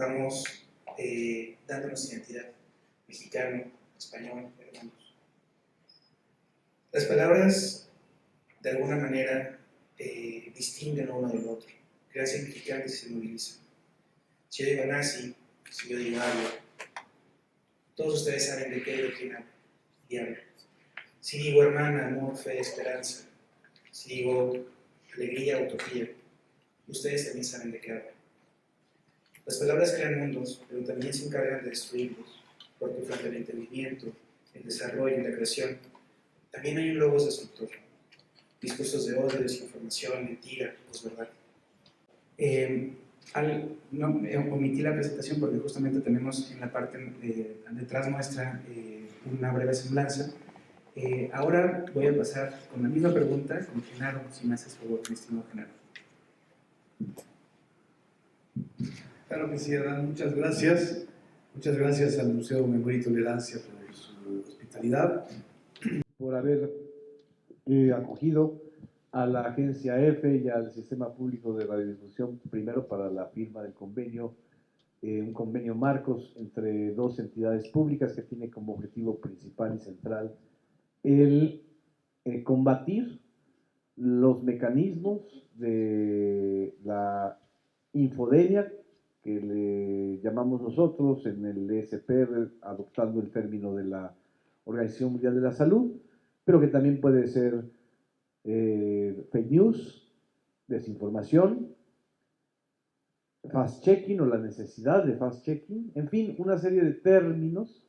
vamos dándonos identidad, mexicano, español, hermanos. Las palabras, de alguna manera, distinguen uno del otro, crean significantes y se movilizan. Si yo digo nazi, si yo digo algo, todos ustedes saben de qué original y hablo. Si digo hermana, amor, fe, esperanza, si digo alegría, utopía, ustedes también saben de qué hablo. Las palabras crean mundos, pero también se encargan de destruirlos, porque frente al entendimiento, el desarrollo y la creación, también hay un logos destructor. Discursos de odio, desinformación, mentira, posverdad. Omití la presentación porque justamente tenemos en la parte detrás nuestra una breve semblanza. Ahora voy a pasar con la misma pregunta con Genaro, si me haces favor, mi estimado Genaro. Claro que sí, Adán, muchas gracias. Muchas gracias al Museo Memoria y Tolerancia por su hospitalidad, por haber acogido a la agencia EFE y al Sistema Público de Radiodifusión, primero para la firma del convenio, un convenio marcos entre dos entidades públicas que tiene como objetivo principal y central el combatir los mecanismos de la infodemia, que le llamamos nosotros en el ESPR, adoptando el término de la Organización Mundial de la Salud, pero que también puede ser fake news, desinformación, fast-checking o la necesidad de fast-checking, en fin, una serie de términos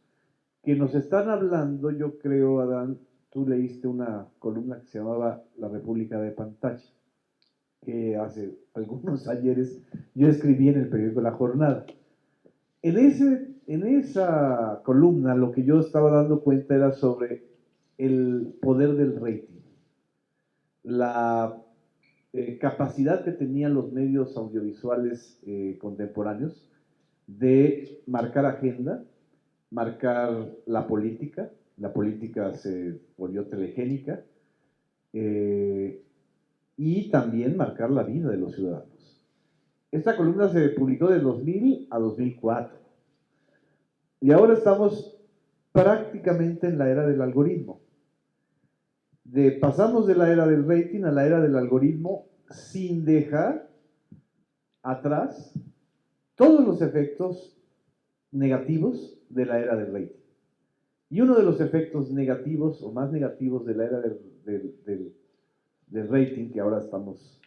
que nos están hablando. Yo creo, Adán, tú leíste una columna que se llamaba La República de Pantalla, que hace algunos ayeres yo escribí en el periódico La Jornada. En esa columna lo que yo estaba dando cuenta era sobre el poder del rating, la capacidad que tenían los medios audiovisuales contemporáneos de marcar agenda, marcar la política se volvió telegénica, y también marcar la vida de los ciudadanos. Esta columna se publicó de 2000 a 2004 y ahora estamos prácticamente en la era del algoritmo. Pasamos de la era del rating a la era del algoritmo sin dejar atrás todos los efectos negativos de la era del rating. Y uno de los efectos negativos o más negativos de la era del rating, que ahora estamos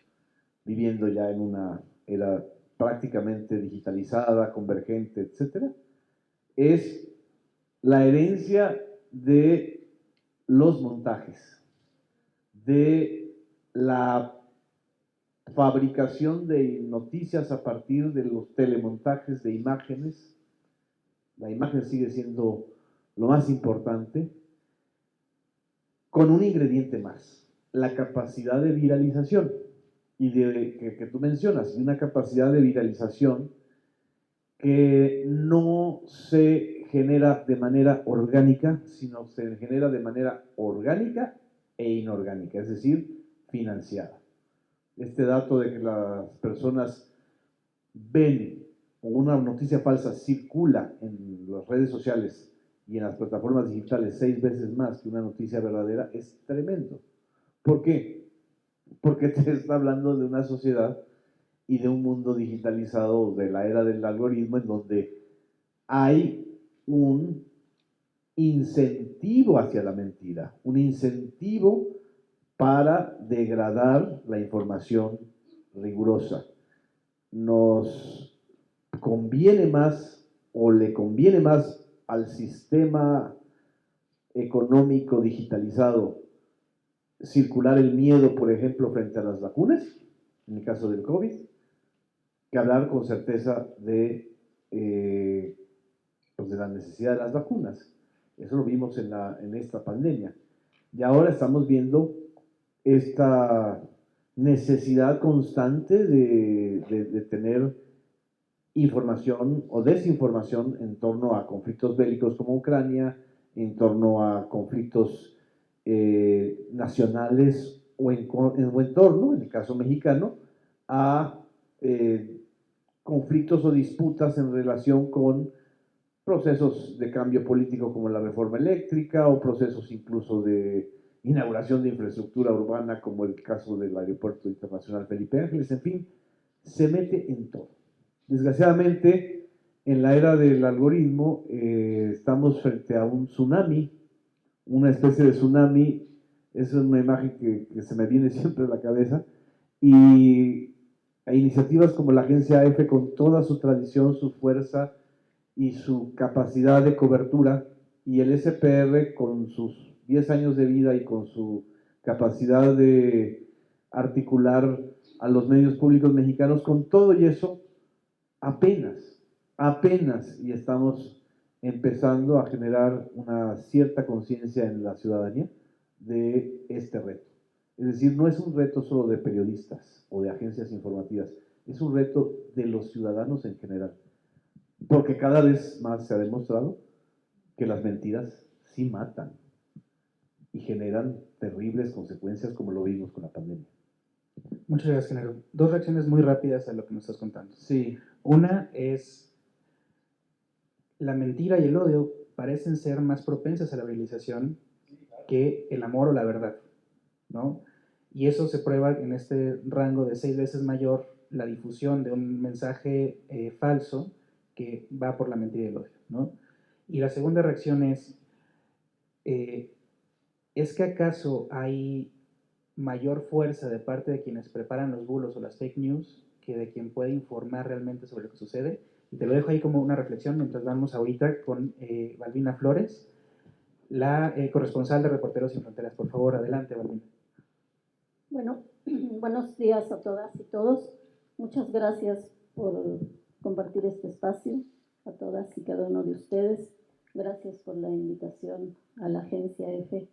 viviendo ya en una era prácticamente digitalizada, convergente, etcétera, es la herencia de los montajes, de la fabricación de noticias a partir de los telemontajes de imágenes. La imagen sigue siendo lo más importante, con un ingrediente más, la capacidad de viralización, y que tú mencionas, y una capacidad de viralización que no se genera de manera orgánica, sino se genera de manera orgánica e inorgánica, es decir, financiada. Este dato de que las personas ven o una noticia falsa circula en las redes sociales y en las plataformas digitales 6 veces más que una noticia verdadera es tremendo. ¿Por qué? Porque te está hablando de una sociedad y de un mundo digitalizado de la era del algoritmo, en donde hay un incentivo hacia la mentira, un incentivo para degradar la información rigurosa. Nos conviene más, o le conviene más al sistema económico digitalizado, circular el miedo, por ejemplo, frente a las vacunas, en el caso del COVID, que hablar con certeza de la necesidad de las vacunas. Eso lo vimos en esta pandemia. Y ahora estamos viendo esta necesidad constante de tener información o desinformación en torno a conflictos bélicos como Ucrania, en torno a conflictos nacionales o en torno, en el caso mexicano, a conflictos o disputas en relación con procesos de cambio político como la reforma eléctrica o procesos incluso de inauguración de infraestructura urbana como el caso del Aeropuerto Internacional Felipe Ángeles, en fin, se mete en todo. Desgraciadamente, en la era del algoritmo estamos frente a un tsunami, una especie de tsunami, es una imagen que se me viene siempre a la cabeza, y a iniciativas como la Agencia EFE con toda su tradición, su fuerza y su capacidad de cobertura, y el SPR con sus 10 años de vida y con su capacidad de articular a los medios públicos mexicanos, con todo y eso, apenas, y estamos empezando a generar una cierta conciencia en la ciudadanía de este reto. Es decir, no es un reto solo de periodistas o de agencias informativas, es un reto de los ciudadanos en general. Porque cada vez más se ha demostrado que las mentiras sí matan y generan terribles consecuencias como lo vimos con la pandemia. Muchas gracias, Genaro. Dos reacciones muy rápidas a lo que nos estás contando. Sí. Una es, la mentira y el odio parecen ser más propensas a la viralización que el amor o la verdad, ¿no? Y eso se prueba en este rango de 6 veces mayor la difusión de un mensaje falso que va por la mentira y el odio, ¿no? Y la segunda reacción ¿es que acaso hay mayor fuerza de parte de quienes preparan los bulos o las fake news que de quien puede informar realmente sobre lo que sucede? Y te lo dejo ahí como una reflexión mientras vamos ahorita con Balbina Flores, la corresponsal de Reporteros Sin Fronteras. Por favor, adelante, Balbina. Bueno, buenos días a todas y todos. Muchas gracias por compartir este espacio, a todas y cada uno de ustedes. Gracias por la invitación a la Agencia EFE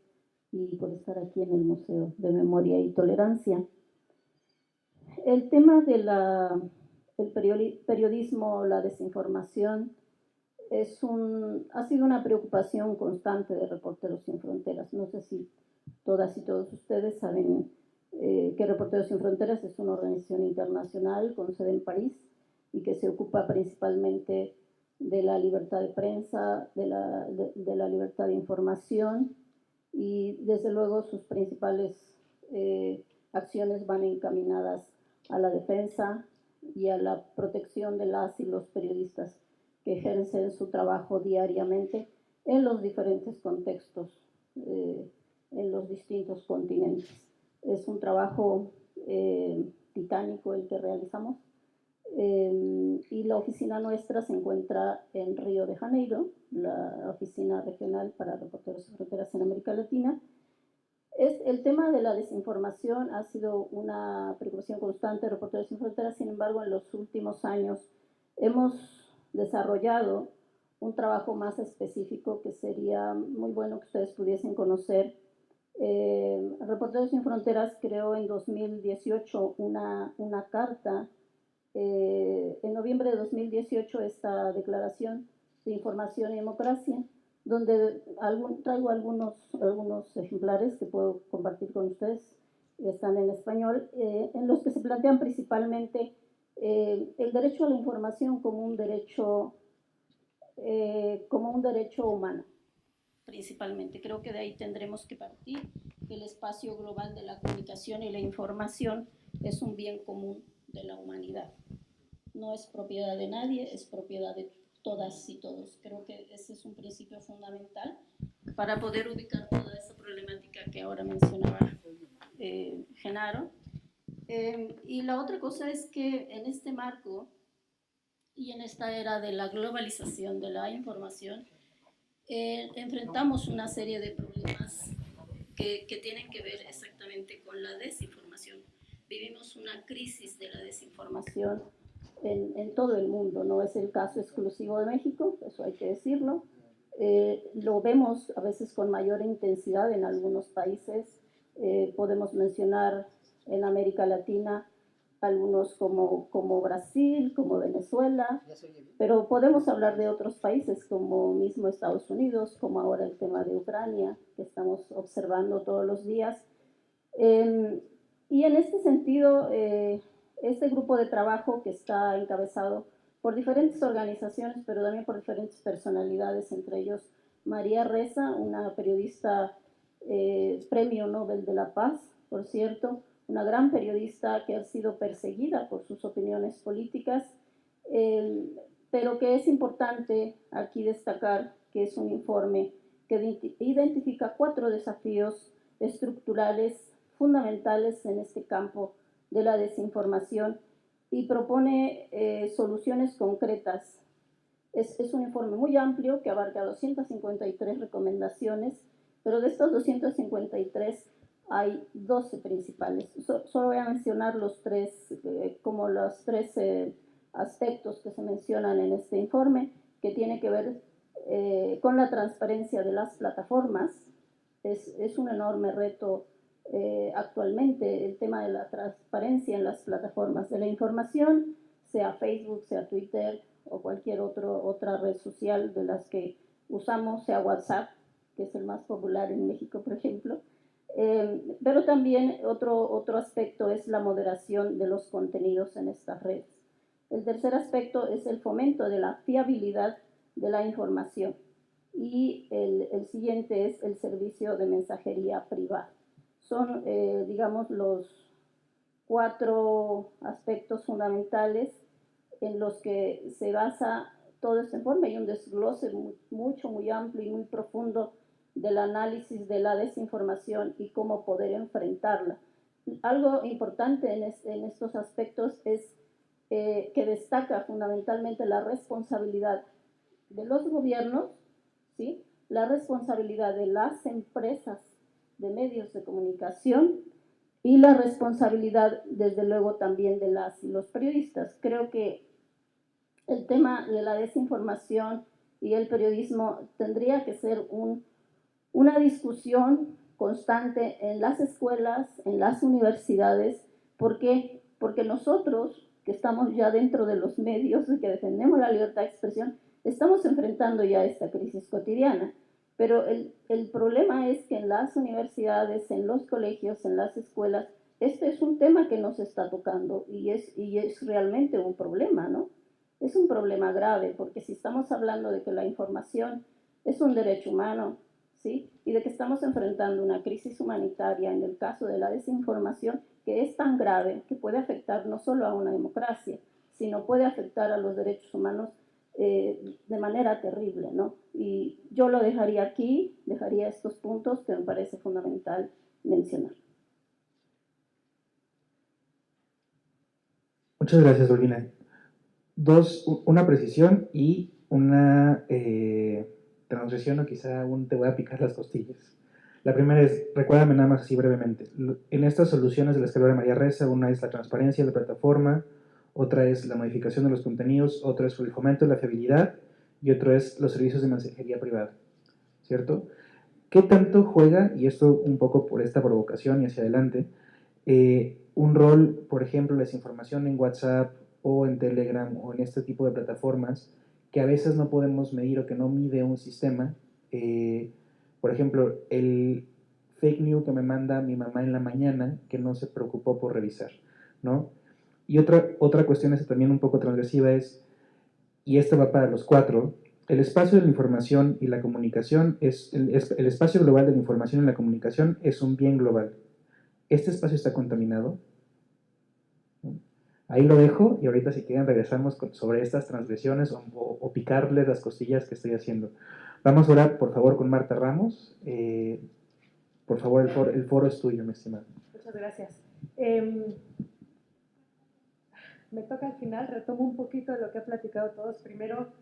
y por estar aquí en el Museo de Memoria y Tolerancia. El tema del periodismo, la desinformación, ha sido una preocupación constante de Reporteros Sin Fronteras. No sé si todas y todos ustedes saben que Reporteros Sin Fronteras es una organización internacional con sede en París y que se ocupa principalmente de la libertad de prensa, de la libertad de información, y desde luego sus principales acciones van encaminadas a la defensa y a la protección de las y los periodistas que ejercen su trabajo diariamente en los diferentes contextos, en los distintos continentes. Es un trabajo titánico el que realizamos, y la oficina nuestra se encuentra en Río de Janeiro, la oficina regional para Reporteros Sin Fronteras en América Latina. El tema de la desinformación ha sido una preocupación constante de Reporteros Sin Fronteras. Sin embargo, en los últimos años hemos desarrollado un trabajo más específico que sería muy bueno que ustedes pudiesen conocer. Reporteros Sin Fronteras creó en 2018 una carta. En noviembre de 2018 esta declaración de información y democracia, donde traigo algunos ejemplares que puedo compartir con ustedes, están en español, en los que se plantean principalmente el derecho a la información como un derecho humano, principalmente. Creo que de ahí tendremos que partir. El espacio global de la comunicación y la información es un bien común de la humanidad. No es propiedad de nadie, es propiedad de todas y todos. Creo que ese es un principio fundamental para poder ubicar toda esa problemática que ahora mencionaba Genaro. Y la otra cosa es que en este marco y en esta era de la globalización de la información, enfrentamos una serie de problemas que tienen que ver exactamente con la desinformación. Vivimos una crisis de la desinformación en todo el mundo. No es el caso exclusivo de México, eso hay que decirlo. Lo vemos a veces con mayor intensidad en algunos países. Podemos mencionar en América Latina algunos como Brasil, como Venezuela, pero podemos hablar de otros países como mismo Estados Unidos, como ahora el tema de Ucrania, que estamos observando todos los días. Y en este sentido, este grupo de trabajo que está encabezado por diferentes organizaciones, pero también por diferentes personalidades, entre ellos María Ressa, una periodista Premio Nobel de la Paz, por cierto, una gran periodista que ha sido perseguida por sus opiniones políticas, pero que es importante aquí destacar que es un informe que identifica 4 desafíos estructurales fundamentales en este campo de la desinformación y propone soluciones concretas. Es un informe muy amplio que abarca 253 recomendaciones, pero de estos 253 hay 12 principales. Solo voy a mencionar los 3, como los 3 aspectos que se mencionan en este informe, que tiene que ver con la transparencia de las plataformas. Es un enorme reto actualmente el tema de la transparencia en las plataformas de la información, sea Facebook, sea Twitter o cualquier otra red social de las que usamos, sea WhatsApp, que es el más popular en México, por ejemplo. Pero también otro aspecto es la moderación de los contenidos en estas redes. El tercer aspecto es el fomento de la fiabilidad de la información. Y el siguiente es el servicio de mensajería privada. Son, digamos, los 4 aspectos fundamentales en los que se basa todo este informe. Hay un desglose muy amplio y muy profundo del análisis de la desinformación y cómo poder enfrentarla. Algo importante en estos aspectos es que destaca fundamentalmente la responsabilidad de los gobiernos, ¿sí? La responsabilidad de las empresas de medios de comunicación y la responsabilidad, desde luego, también de las y los periodistas. Creo que el tema de la desinformación y el periodismo tendría que ser una discusión constante en las escuelas, en las universidades. ¿Por qué? Porque nosotros, que estamos ya dentro de los medios y que defendemos la libertad de expresión, estamos enfrentando ya esta crisis cotidiana. Pero el problema es que en las universidades, en los colegios, en las escuelas, este es un tema que nos está tocando y es realmente un problema, ¿no? Es un problema grave, porque si estamos hablando de que la información es un derecho humano, ¿sí? Y de que estamos enfrentando una crisis humanitaria en el caso de la desinformación, que es tan grave que puede afectar no solo a una democracia, sino puede afectar a los derechos humanos de manera terrible, ¿no? Y yo lo dejaría aquí, dejaría estos puntos que me parece fundamental mencionar. Muchas gracias, Olvina. Una precisión y una transgresión, o quizá aún te voy a picar las costillas. La primera es, recuérdame nada más así brevemente, en estas soluciones de las que habla María Ressa, una es la transparencia de la plataforma, otra es la modificación de los contenidos, otra es el fomento de la fiabilidad y otro es los servicios de mensajería privada, ¿cierto? ¿Qué tanto juega, y esto un poco por esta provocación y hacia adelante, un rol, por ejemplo, la desinformación en WhatsApp o en Telegram o en este tipo de plataformas que a veces no podemos medir o que no mide un sistema? Por ejemplo, el fake news que me manda mi mamá en la mañana que no se preocupó por revisar, ¿no? Y otra cuestión es también un poco transgresiva es, y esto va para los 4, el espacio de la información y la comunicación el espacio global de la información y la comunicación es un bien global. ¿Este espacio está contaminado? Ahí lo dejo y ahorita si quieren regresamos sobre estas transgresiones o picarles las costillas que estoy haciendo. Vamos a orar, por favor, con Marta Ramos. Por favor, el foro es tuyo, mi estimada. Muchas gracias. Me toca al final, retomo un poquito de lo que ha platicado todos. Primero,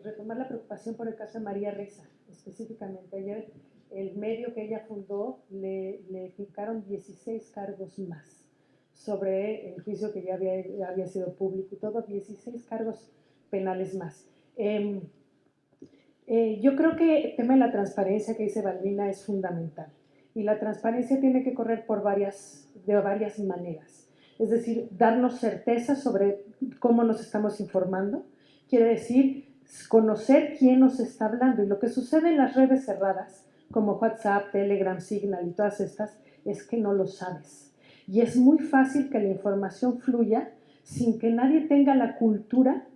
retomar la preocupación por el caso de María Ressa, específicamente. Ayer, el medio que ella fundó le fijaron 16 cargos más sobre el juicio que ya había sido público y todo, 16 cargos penales más. Yo creo que el tema de la transparencia que dice Balbina es fundamental y la transparencia tiene que correr de varias maneras. Es decir, darnos certeza sobre cómo nos estamos informando, quiere decir conocer quién nos está hablando. Y lo que sucede en las redes cerradas, como WhatsApp, Telegram, Signal y todas estas, es que no lo sabes. Y es muy fácil que la información fluya sin que nadie tenga la cultura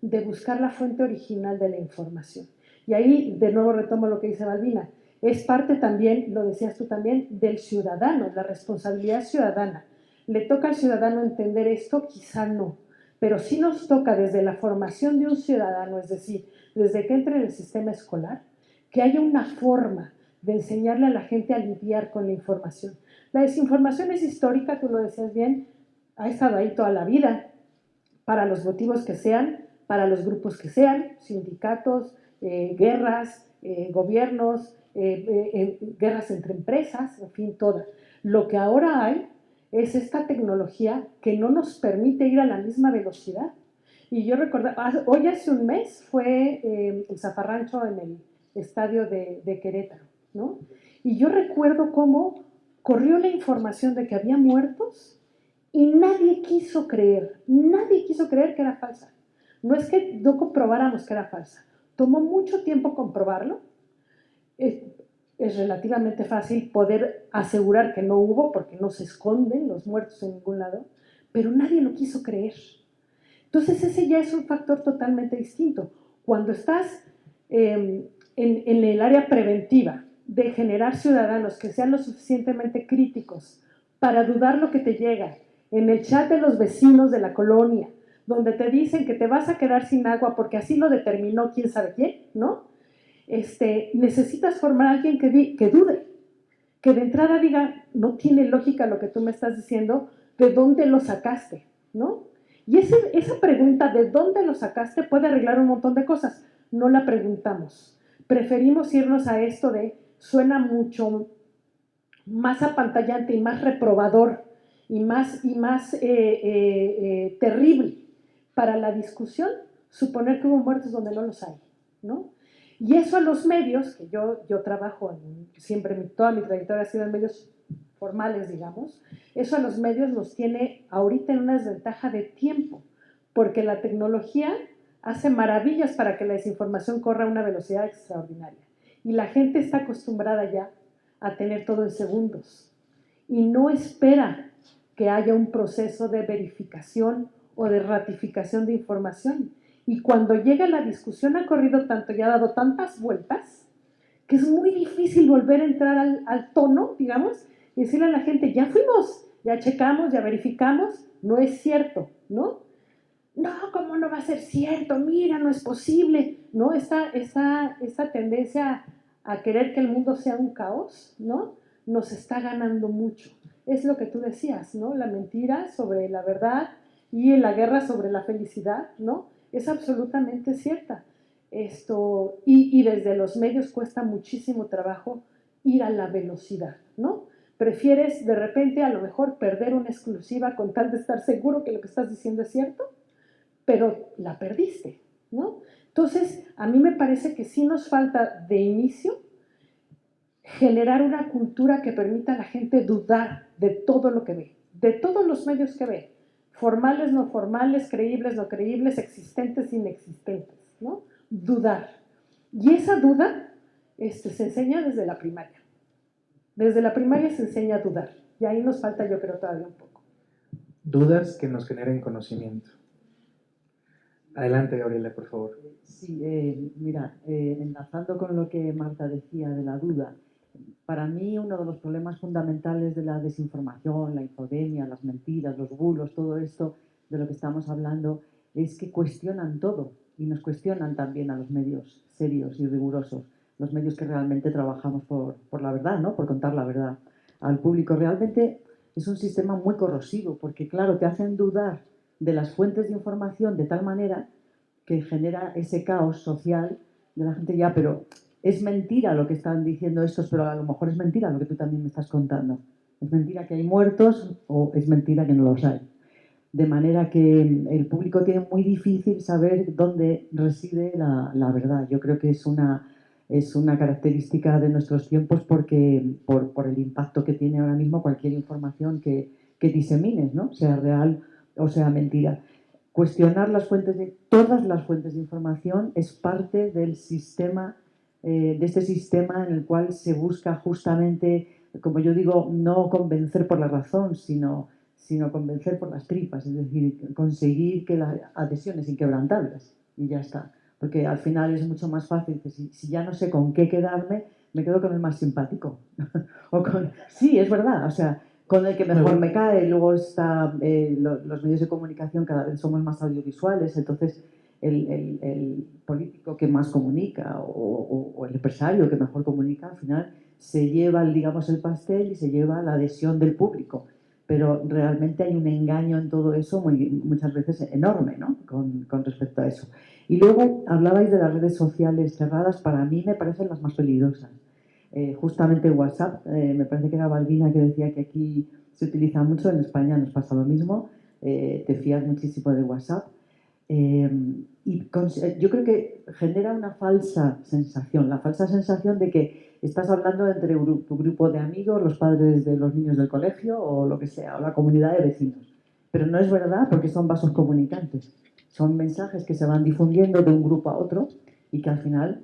de buscar la fuente original de la información. Y ahí, de nuevo, retomo lo que dice Balbina, es parte también, lo decías tú también, del ciudadano, la responsabilidad ciudadana. ¿Le toca al ciudadano entender esto? Quizá no, pero sí nos toca desde la formación de un ciudadano, es decir, desde que entre en el sistema escolar, que haya una forma de enseñarle a la gente a lidiar con la información. La desinformación es histórica, tú lo decías bien, ha estado ahí toda la vida, para los motivos que sean, para los grupos que sean, sindicatos, guerras, gobiernos, guerras entre empresas, en fin, todas. Lo que ahora hay es esta tecnología que no nos permite ir a la misma velocidad. Y yo recuerdo, hoy hace un mes fue el zafarrancho en el estadio de Querétaro, ¿no? Y yo recuerdo cómo corrió la información de que había muertos y nadie quiso creer que era falsa. No es que no comprobáramos que era falsa, tomó mucho tiempo comprobarlo. Es relativamente fácil poder asegurar que no hubo, porque no se esconden los muertos en ningún lado, pero nadie lo quiso creer. Entonces ese ya es un factor totalmente distinto. Cuando estás en el área preventiva de generar ciudadanos que sean lo suficientemente críticos para dudar lo que te llega, en el chat de los vecinos de la colonia, donde te dicen que te vas a quedar sin agua porque así lo determinó quién sabe quién, ¿no? Necesitas formar a alguien que dude, que de entrada diga, no tiene lógica lo que tú me estás diciendo, ¿de dónde lo sacaste? ¿No? Y esa pregunta, ¿de dónde lo sacaste?, puede arreglar un montón de cosas. No la preguntamos. Preferimos irnos a esto de, suena mucho más apantallante y más reprobador y más terrible para la discusión, suponer que hubo muertos donde no los hay, ¿no? Y eso a los medios, que yo trabajo siempre, toda mi trayectoria ha sido en medios formales, digamos, eso a los medios los tiene ahorita en una desventaja de tiempo, porque la tecnología hace maravillas para que la desinformación corra a una velocidad extraordinaria. Y la gente está acostumbrada ya a tener todo en segundos y no espera que haya un proceso de verificación o de ratificación de información. Y cuando llega la discusión ha corrido tanto y ha dado tantas vueltas que es muy difícil volver a entrar al tono, digamos, y decirle a la gente, ya fuimos, ya checamos, ya verificamos, no es cierto, ¿no? No, ¿cómo no va a ser cierto? Mira, no es posible, ¿no? Esa tendencia a querer que el mundo sea un caos, ¿no? Nos está ganando mucho. Es lo que tú decías, ¿no? La mentira sobre la verdad y la guerra sobre la felicidad, ¿no? Es absolutamente cierta. Y desde los medios cuesta muchísimo trabajo ir a la velocidad, ¿no? Prefieres de repente a lo mejor perder una exclusiva con tal de estar seguro que lo que estás diciendo es cierto, pero la perdiste, ¿no? Entonces, a mí me parece que sí nos falta de inicio generar una cultura que permita a la gente dudar de todo lo que ve, de todos los medios que ve, formales, no formales, creíbles, no creíbles, existentes, inexistentes, ¿no? Dudar. Y esa duda se enseña desde la primaria. Desde la primaria se enseña a dudar. Y ahí nos falta, yo creo, todavía un poco. Dudas que nos generen conocimiento. Adelante, Gabriela, por favor. Sí, mira, enlazando con lo que Marta decía de la duda, para mí uno de los problemas fundamentales de la desinformación, la infodemia, las mentiras, los bulos, todo esto de lo que estamos hablando, es que cuestionan todo y nos cuestionan también a los medios serios y rigurosos, los medios que realmente trabajamos por la verdad, ¿no? Por contar la verdad al público. Realmente es un sistema muy corrosivo porque, claro, te hacen dudar de las fuentes de información de tal manera que genera ese caos social de la gente ya, pero es mentira lo que están diciendo estos, pero a lo mejor es mentira lo que tú también me estás contando. Es mentira que hay muertos o es mentira que no los hay. De manera que el público tiene muy difícil saber dónde reside la verdad. Yo creo que es una característica de nuestros tiempos porque por el impacto que tiene ahora mismo cualquier información que disemines, ¿no? Sea real o sea mentira. Cuestionar todas las fuentes de información es parte del sistema, de este sistema en el cual se busca justamente, como yo digo, no convencer por la razón, sino convencer por las tripas, es decir, conseguir que las adhesiones inquebrantables, y ya está. Porque al final es mucho más fácil que si ya no sé con qué quedarme, me quedo con el más simpático. Sí, es verdad, o sea, con el que mejor me cae. Luego está, los medios de comunicación cada vez somos más audiovisuales, entonces el político que más comunica o el empresario que mejor comunica, al final se lleva, digamos, el pastel y se lleva la adhesión del público. Pero realmente hay un engaño en todo eso muchas veces enorme, ¿no? Con respecto a eso. Y luego hablabais de las redes sociales cerradas, para mí me parecen las más peligrosas. Justamente WhatsApp, me parece que era Balbina que decía que aquí se utiliza mucho, en España nos pasa lo mismo, te fías muchísimo de WhatsApp. Yo creo que genera una falsa sensación, la falsa sensación de que estás hablando entre tu grupo de amigos, los padres de los niños del colegio o lo que sea, o la comunidad de vecinos. Pero no es verdad porque son vasos comunicantes. Son mensajes que se van difundiendo de un grupo a otro y que al final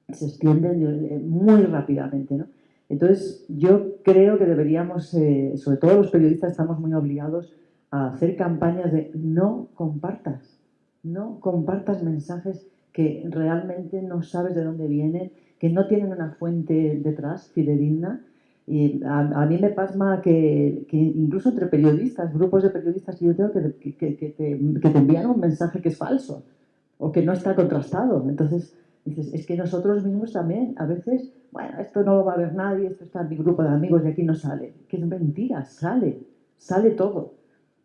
se extienden muy rápidamente, ¿no? Entonces, yo creo que deberíamos, sobre todo los periodistas, estamos muy obligados a hacer campañas de no compartas mensajes que realmente no sabes de dónde vienen, que no tienen una fuente detrás fidedigna. Y a mí me pasma que incluso entre periodistas, grupos de periodistas que yo tengo, que te envían un mensaje que es falso o que no está contrastado. Entonces, dices, es que nosotros mismos también, a veces, bueno, esto no lo va a ver nadie, esto está en mi grupo de amigos y aquí no sale. Que es mentira, sale todo.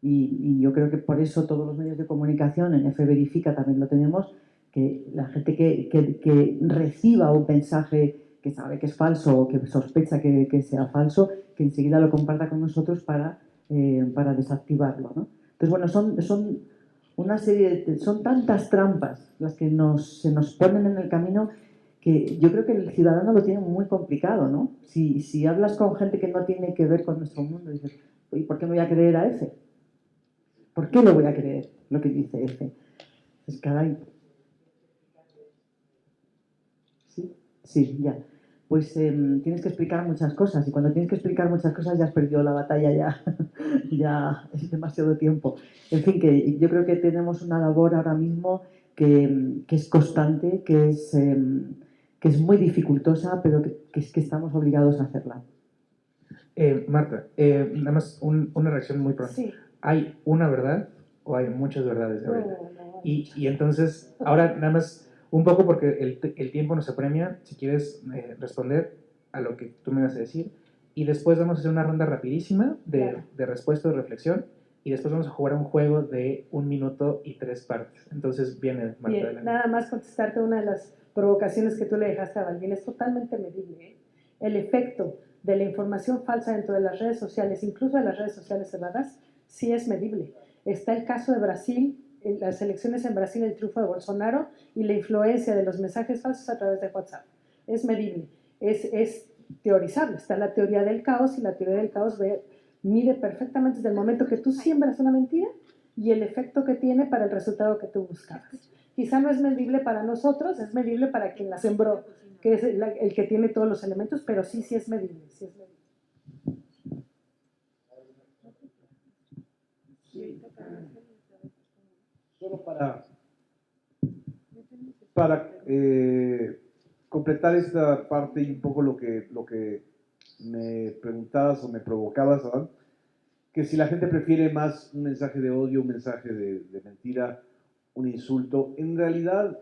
Y yo creo que por eso todos los medios de comunicación, en F Verifica también lo tenemos, que la gente que reciba un mensaje que sabe que es falso o que sospecha que sea falso, que enseguida lo comparta con nosotros para desactivarlo, ¿no? Entonces, bueno, son una serie son tantas trampas las que se nos ponen en el camino que yo creo que el ciudadano lo tiene muy complicado, ¿no? Si hablas con gente que no tiene que ver con nuestro mundo, dices, ¿y por qué me voy a creer a F? ¿Por qué lo voy a creer lo que dice F? Pues caray. Sí, sí, ya. Pues tienes que explicar muchas cosas y cuando tienes que explicar muchas cosas ya has perdido la batalla, ya es demasiado tiempo. En fin, que yo creo que tenemos una labor ahora mismo que es constante, que es muy dificultosa, pero que estamos obligados a hacerla. Marta, nada más una reacción muy pronta. Sí. ¿Hay una verdad o hay muchas verdades, Gabriela? No. Y entonces, ahora nada más un poco porque el tiempo nos apremia, si quieres responder a lo que tú me vas a decir, y después vamos a hacer una ronda rapidísima Claro. de respuesta o reflexión, y después vamos a jugar a un juego de 1 minuto y 3 partes. Entonces viene Marta. Bien, Adelante. nada más contestarte una de las provocaciones que tú le dejaste a Balbín, es totalmente medible, ¿eh? El efecto de la información falsa dentro de las redes sociales, incluso de las redes sociales cerradas, sí es medible. Está el caso de Brasil, las elecciones en Brasil, el triunfo de Bolsonaro y la influencia de los mensajes falsos a través de WhatsApp. Es medible, es teorizable. Está la teoría del caos y la teoría del caos mide perfectamente desde el momento que tú siembras una mentira y el efecto que tiene para el resultado que tú buscabas. Quizá no es medible para nosotros, es medible para quien la sembró, que es el que tiene todos los elementos, pero sí es medible. Sí es medible. Solo para completar esta parte y un poco lo que me preguntabas o me provocabas, ¿verdad? Que si la gente prefiere más un mensaje de odio, un mensaje de mentira, un insulto, en realidad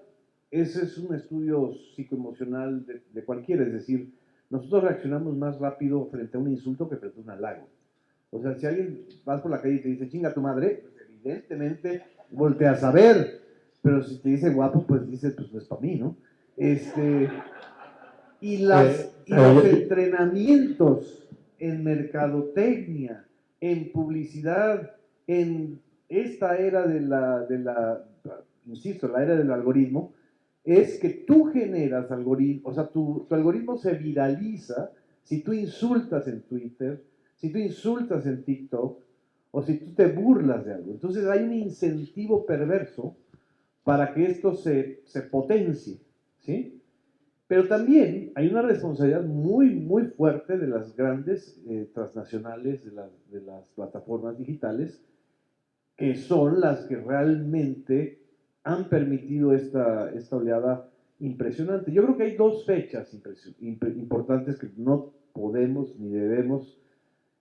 ese es un estudio psicoemocional de cualquiera, es decir, nosotros reaccionamos más rápido frente a un insulto que frente a un halago. O sea, si alguien vas por la calle y te dice chinga tu madre, pues evidentemente volteas a ver, pero si te dice guapo, pues dices, pues no es para mí, ¿no? Y los entrenamientos en mercadotecnia, en publicidad, en esta era insisto, la era del algoritmo, es que tú generas algoritmos, o sea, tu algoritmo se viraliza si tú insultas en Twitter, si tú insultas en TikTok, o si tú te burlas de algo. Entonces hay un incentivo perverso para que esto se potencie, ¿sí? Pero también hay una responsabilidad muy, muy fuerte de las grandes transnacionales, de las plataformas digitales, que son las que realmente han permitido esta oleada impresionante. Yo creo que hay dos fechas importantes que no podemos ni debemos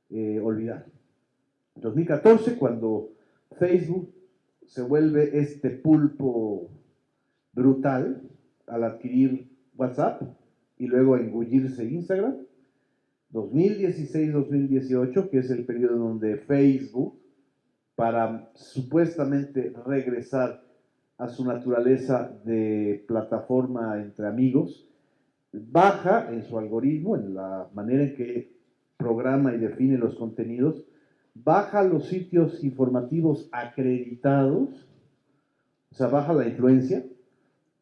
olvidar. 2014, cuando Facebook se vuelve este pulpo brutal al adquirir WhatsApp y luego engullirse Instagram. 2016-2018, que es el periodo donde Facebook, para supuestamente regresar a su naturaleza de plataforma entre amigos, baja en su algoritmo, en la manera en que programa y define los contenidos, baja los sitios informativos acreditados, o sea, baja la influencia,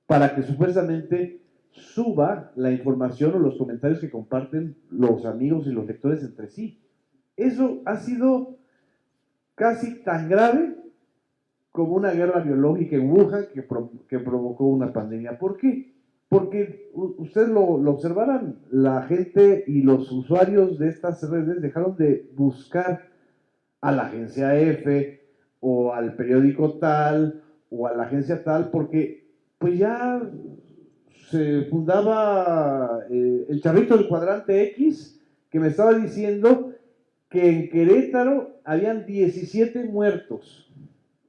para que supuestamente suba la información o los comentarios que comparten los amigos y los lectores entre sí. Eso ha sido casi tan grave como una guerra biológica en Wuhan que provocó una pandemia. ¿Por qué? Porque ustedes lo observarán, la gente y los usuarios de estas redes dejaron de buscar a la agencia F o al periódico tal o a la agencia tal, porque pues ya se fundaba el chavito del cuadrante X que me estaba diciendo que en Querétaro habían 17 muertos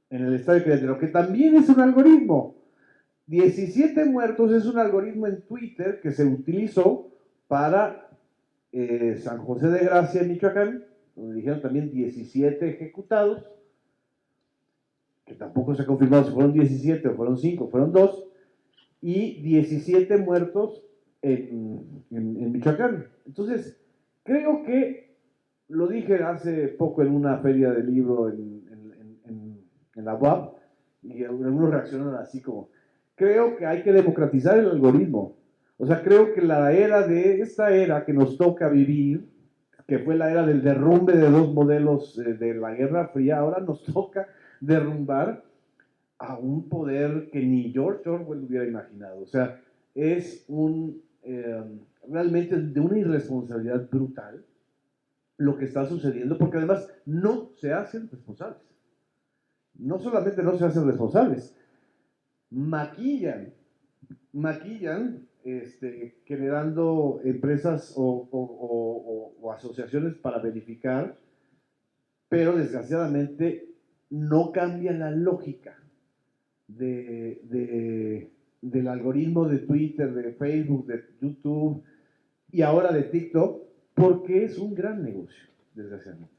en el estado de Querétaro, que también es un algoritmo. 17 muertos es un algoritmo en Twitter que se utilizó para San José de Gracia, Michoacán, donde dijeron también 17 ejecutados, que tampoco se ha confirmado si fueron 17 o fueron 5 o fueron 2, y 17 muertos en Michoacán. Entonces, creo que, lo dije hace poco en una feria de libro en la UAP, y algunos reaccionaron así como, creo que hay que democratizar el algoritmo. O sea, creo que esta era que nos toca vivir, que fue la era del derrumbe de dos modelos de la Guerra Fría, ahora nos toca derrumbar a un poder que ni George Orwell hubiera imaginado. O sea, es realmente de una irresponsabilidad brutal lo que está sucediendo, porque además no se hacen responsables. No solamente no se hacen responsables, maquillan generando empresas o asociaciones para verificar, pero desgraciadamente no cambian la lógica del algoritmo de Twitter, de Facebook, de YouTube y ahora de TikTok, porque es un gran negocio, desgraciadamente.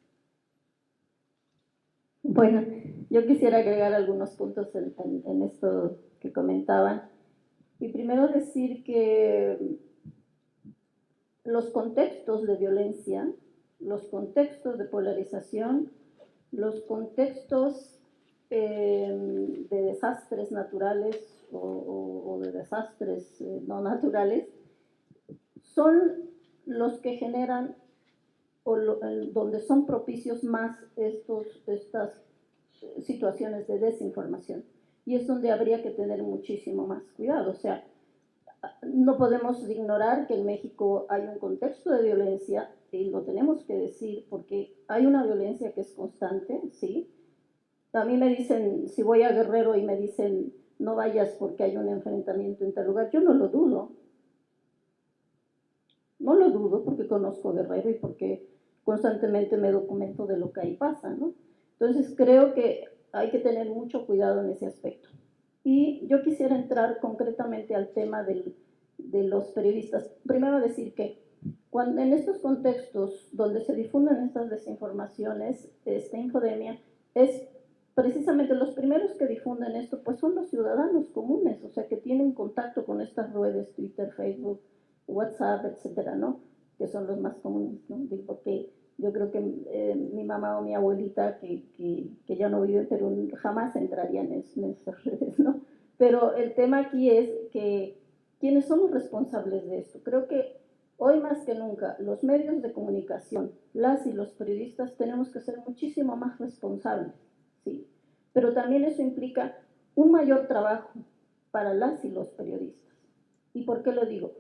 Bueno, yo quisiera agregar algunos puntos en esto que comentaban. Y primero decir que los contextos de violencia, los contextos de polarización, los contextos de desastres naturales o de desastres no naturales, son los que generan donde son propicios más estas situaciones de desinformación. Y es donde habría que tener muchísimo más cuidado. O sea, no podemos ignorar que en México hay un contexto de violencia, y lo tenemos que decir porque hay una violencia que es constante, ¿sí? A mí me dicen, si voy a Guerrero y me dicen, no vayas porque hay un enfrentamiento en tal lugar, yo no lo dudo. No lo dudo porque conozco Guerrero y porque constantemente me documento de lo que ahí pasa, ¿no? Entonces creo que hay que tener mucho cuidado en ese aspecto. Y yo quisiera entrar concretamente al tema de los periodistas. Primero decir que cuando en estos contextos donde se difunden estas desinformaciones, esta infodemia, es precisamente los primeros que difunden esto, pues son los ciudadanos comunes, o sea, que tienen contacto con estas redes, Twitter, Facebook, WhatsApp, etcétera, ¿no? Que son los más comunes, ¿no? Porque yo creo que mi mamá o mi abuelita, que ya no vive en Perú, jamás entrarían en esas redes, ¿no? Pero el tema aquí es que ¿quiénes somos responsables de esto? Creo que hoy más que nunca los medios de comunicación, las y los periodistas, tenemos que ser muchísimo más responsables, ¿sí? Pero también eso implica un mayor trabajo para las y los periodistas. ¿Y por qué lo digo?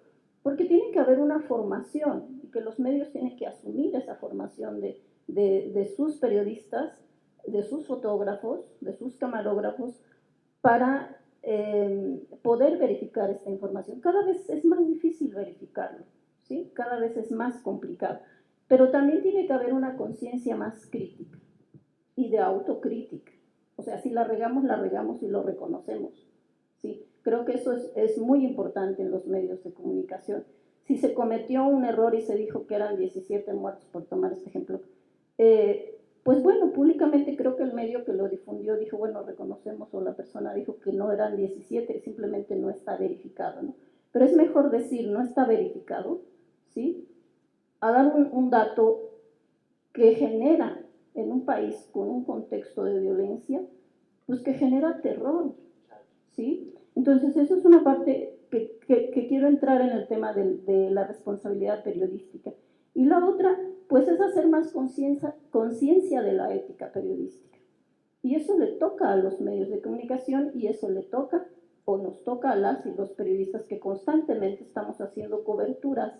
Porque tiene que haber una formación y que los medios tienen que asumir esa formación de sus periodistas, de sus fotógrafos, de sus camarógrafos, para poder verificar esta información. Cada vez es más difícil verificarlo, ¿sí? Cada vez es más complicado. Pero también tiene que haber una conciencia más crítica y de autocrítica. O sea, si la regamos y lo reconocemos, ¿sí? Creo que eso es muy importante en los medios de comunicación. Si se cometió un error y se dijo que eran 17 muertos, por tomar este ejemplo, pues bueno, públicamente creo que el medio que lo difundió dijo, bueno, reconocemos, o la persona dijo que no eran 17, que simplemente no está verificado, ¿no? Pero es mejor decir no está verificado, ¿sí? A dar un dato que genera en un país con un contexto de violencia, pues que genera terror, ¿sí? Entonces, eso es una parte que quiero entrar en el tema de la responsabilidad periodística. Y la otra, pues es hacer más conciencia de la ética periodística. Y eso le toca a los medios de comunicación y eso le toca o nos toca a las y los periodistas que constantemente estamos haciendo coberturas,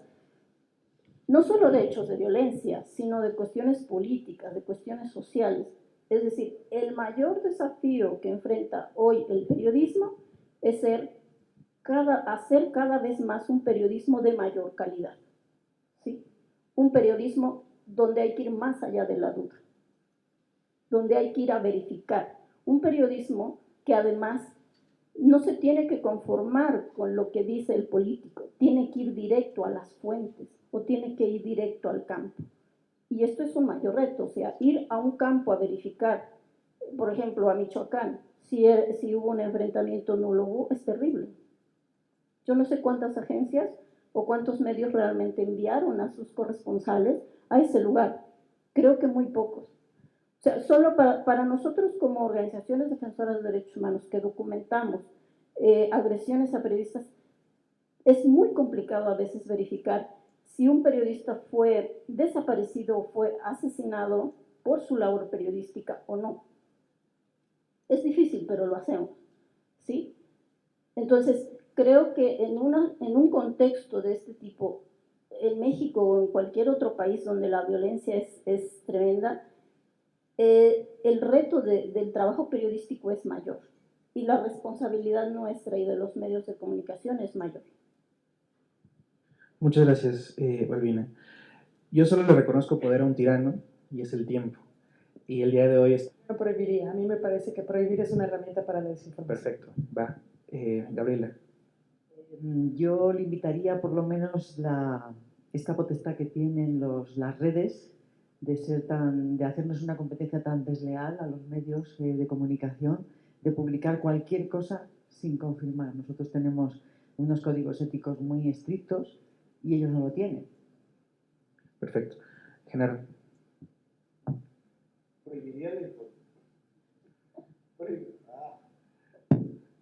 no solo de hechos de violencia, sino de cuestiones políticas, de cuestiones sociales. Es decir, el mayor desafío que enfrenta hoy el periodismo es hacer cada vez más un periodismo de mayor calidad, ¿sí? Un periodismo donde hay que ir más allá de la duda, donde hay que ir a verificar, un periodismo que además no se tiene que conformar con lo que dice el político, tiene que ir directo a las fuentes o tiene que ir directo al campo. Y esto es un mayor reto, o sea, ir a un campo a verificar, por ejemplo, a Michoacán, si hubo un enfrentamiento o no lo hubo, es terrible. Yo no sé cuántas agencias o cuántos medios realmente enviaron a sus corresponsales a ese lugar. Creo que muy pocos. O sea, solo para nosotros como organizaciones defensoras de derechos humanos que documentamos agresiones a periodistas, es muy complicado a veces verificar si un periodista fue desaparecido o fue asesinado por su labor periodística o no. Es difícil, pero lo hacemos, ¿sí? Entonces, creo que en un contexto de este tipo, en México o en cualquier otro país donde la violencia es tremenda, el reto del trabajo periodístico es mayor y la responsabilidad nuestra y de los medios de comunicación es mayor. Muchas gracias, Balbina. Yo solo le reconozco poder a un tirano y es el tiempo. Y el día de hoy es... No prohibiría. A mí me parece que prohibir es una herramienta para la desinformación. Perfecto, va. Gabriela. Yo limitaría por lo menos esta potestad que tienen las redes de hacernos una competencia tan desleal a los medios de comunicación, de publicar cualquier cosa sin confirmar. Nosotros tenemos unos códigos éticos muy estrictos y ellos no lo tienen. Perfecto. Genaro.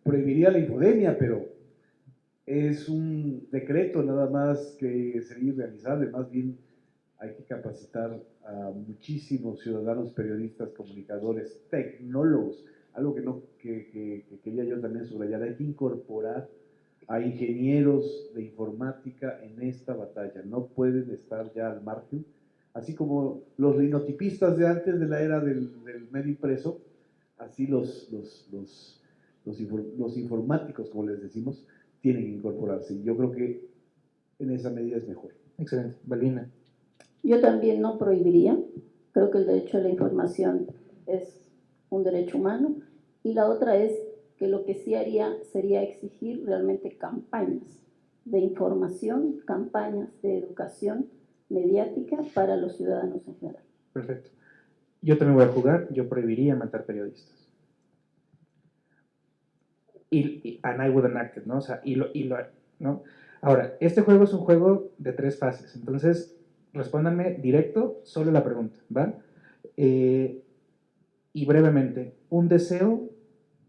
Prohibiría la infodemia, pero es un decreto nada más que sería irrealizable. Más bien hay que capacitar a muchísimos ciudadanos, periodistas, comunicadores, tecnólogos. Algo que quería yo también subrayar, hay que incorporar a ingenieros de informática en esta batalla. No pueden estar ya al margen. Así como los linotipistas de antes de la era del medio impreso, así los informáticos, como les decimos, tienen que incorporarse. Y yo creo que en esa medida es mejor. Excelente. Balbina. Yo también no prohibiría. Creo que el derecho a la información es un derecho humano. Y la otra es que lo que sí haría sería exigir realmente campañas de información, campañas de educación mediática para los ciudadanos en general. Perfecto. Yo también voy a jugar. Yo prohibiría matar periodistas. And I wouldn't act it, ¿no? O sea, ¿no? Ahora, este juego es un juego de 3 fases. Entonces, respóndanme directo, solo la pregunta, ¿va? Y brevemente, un deseo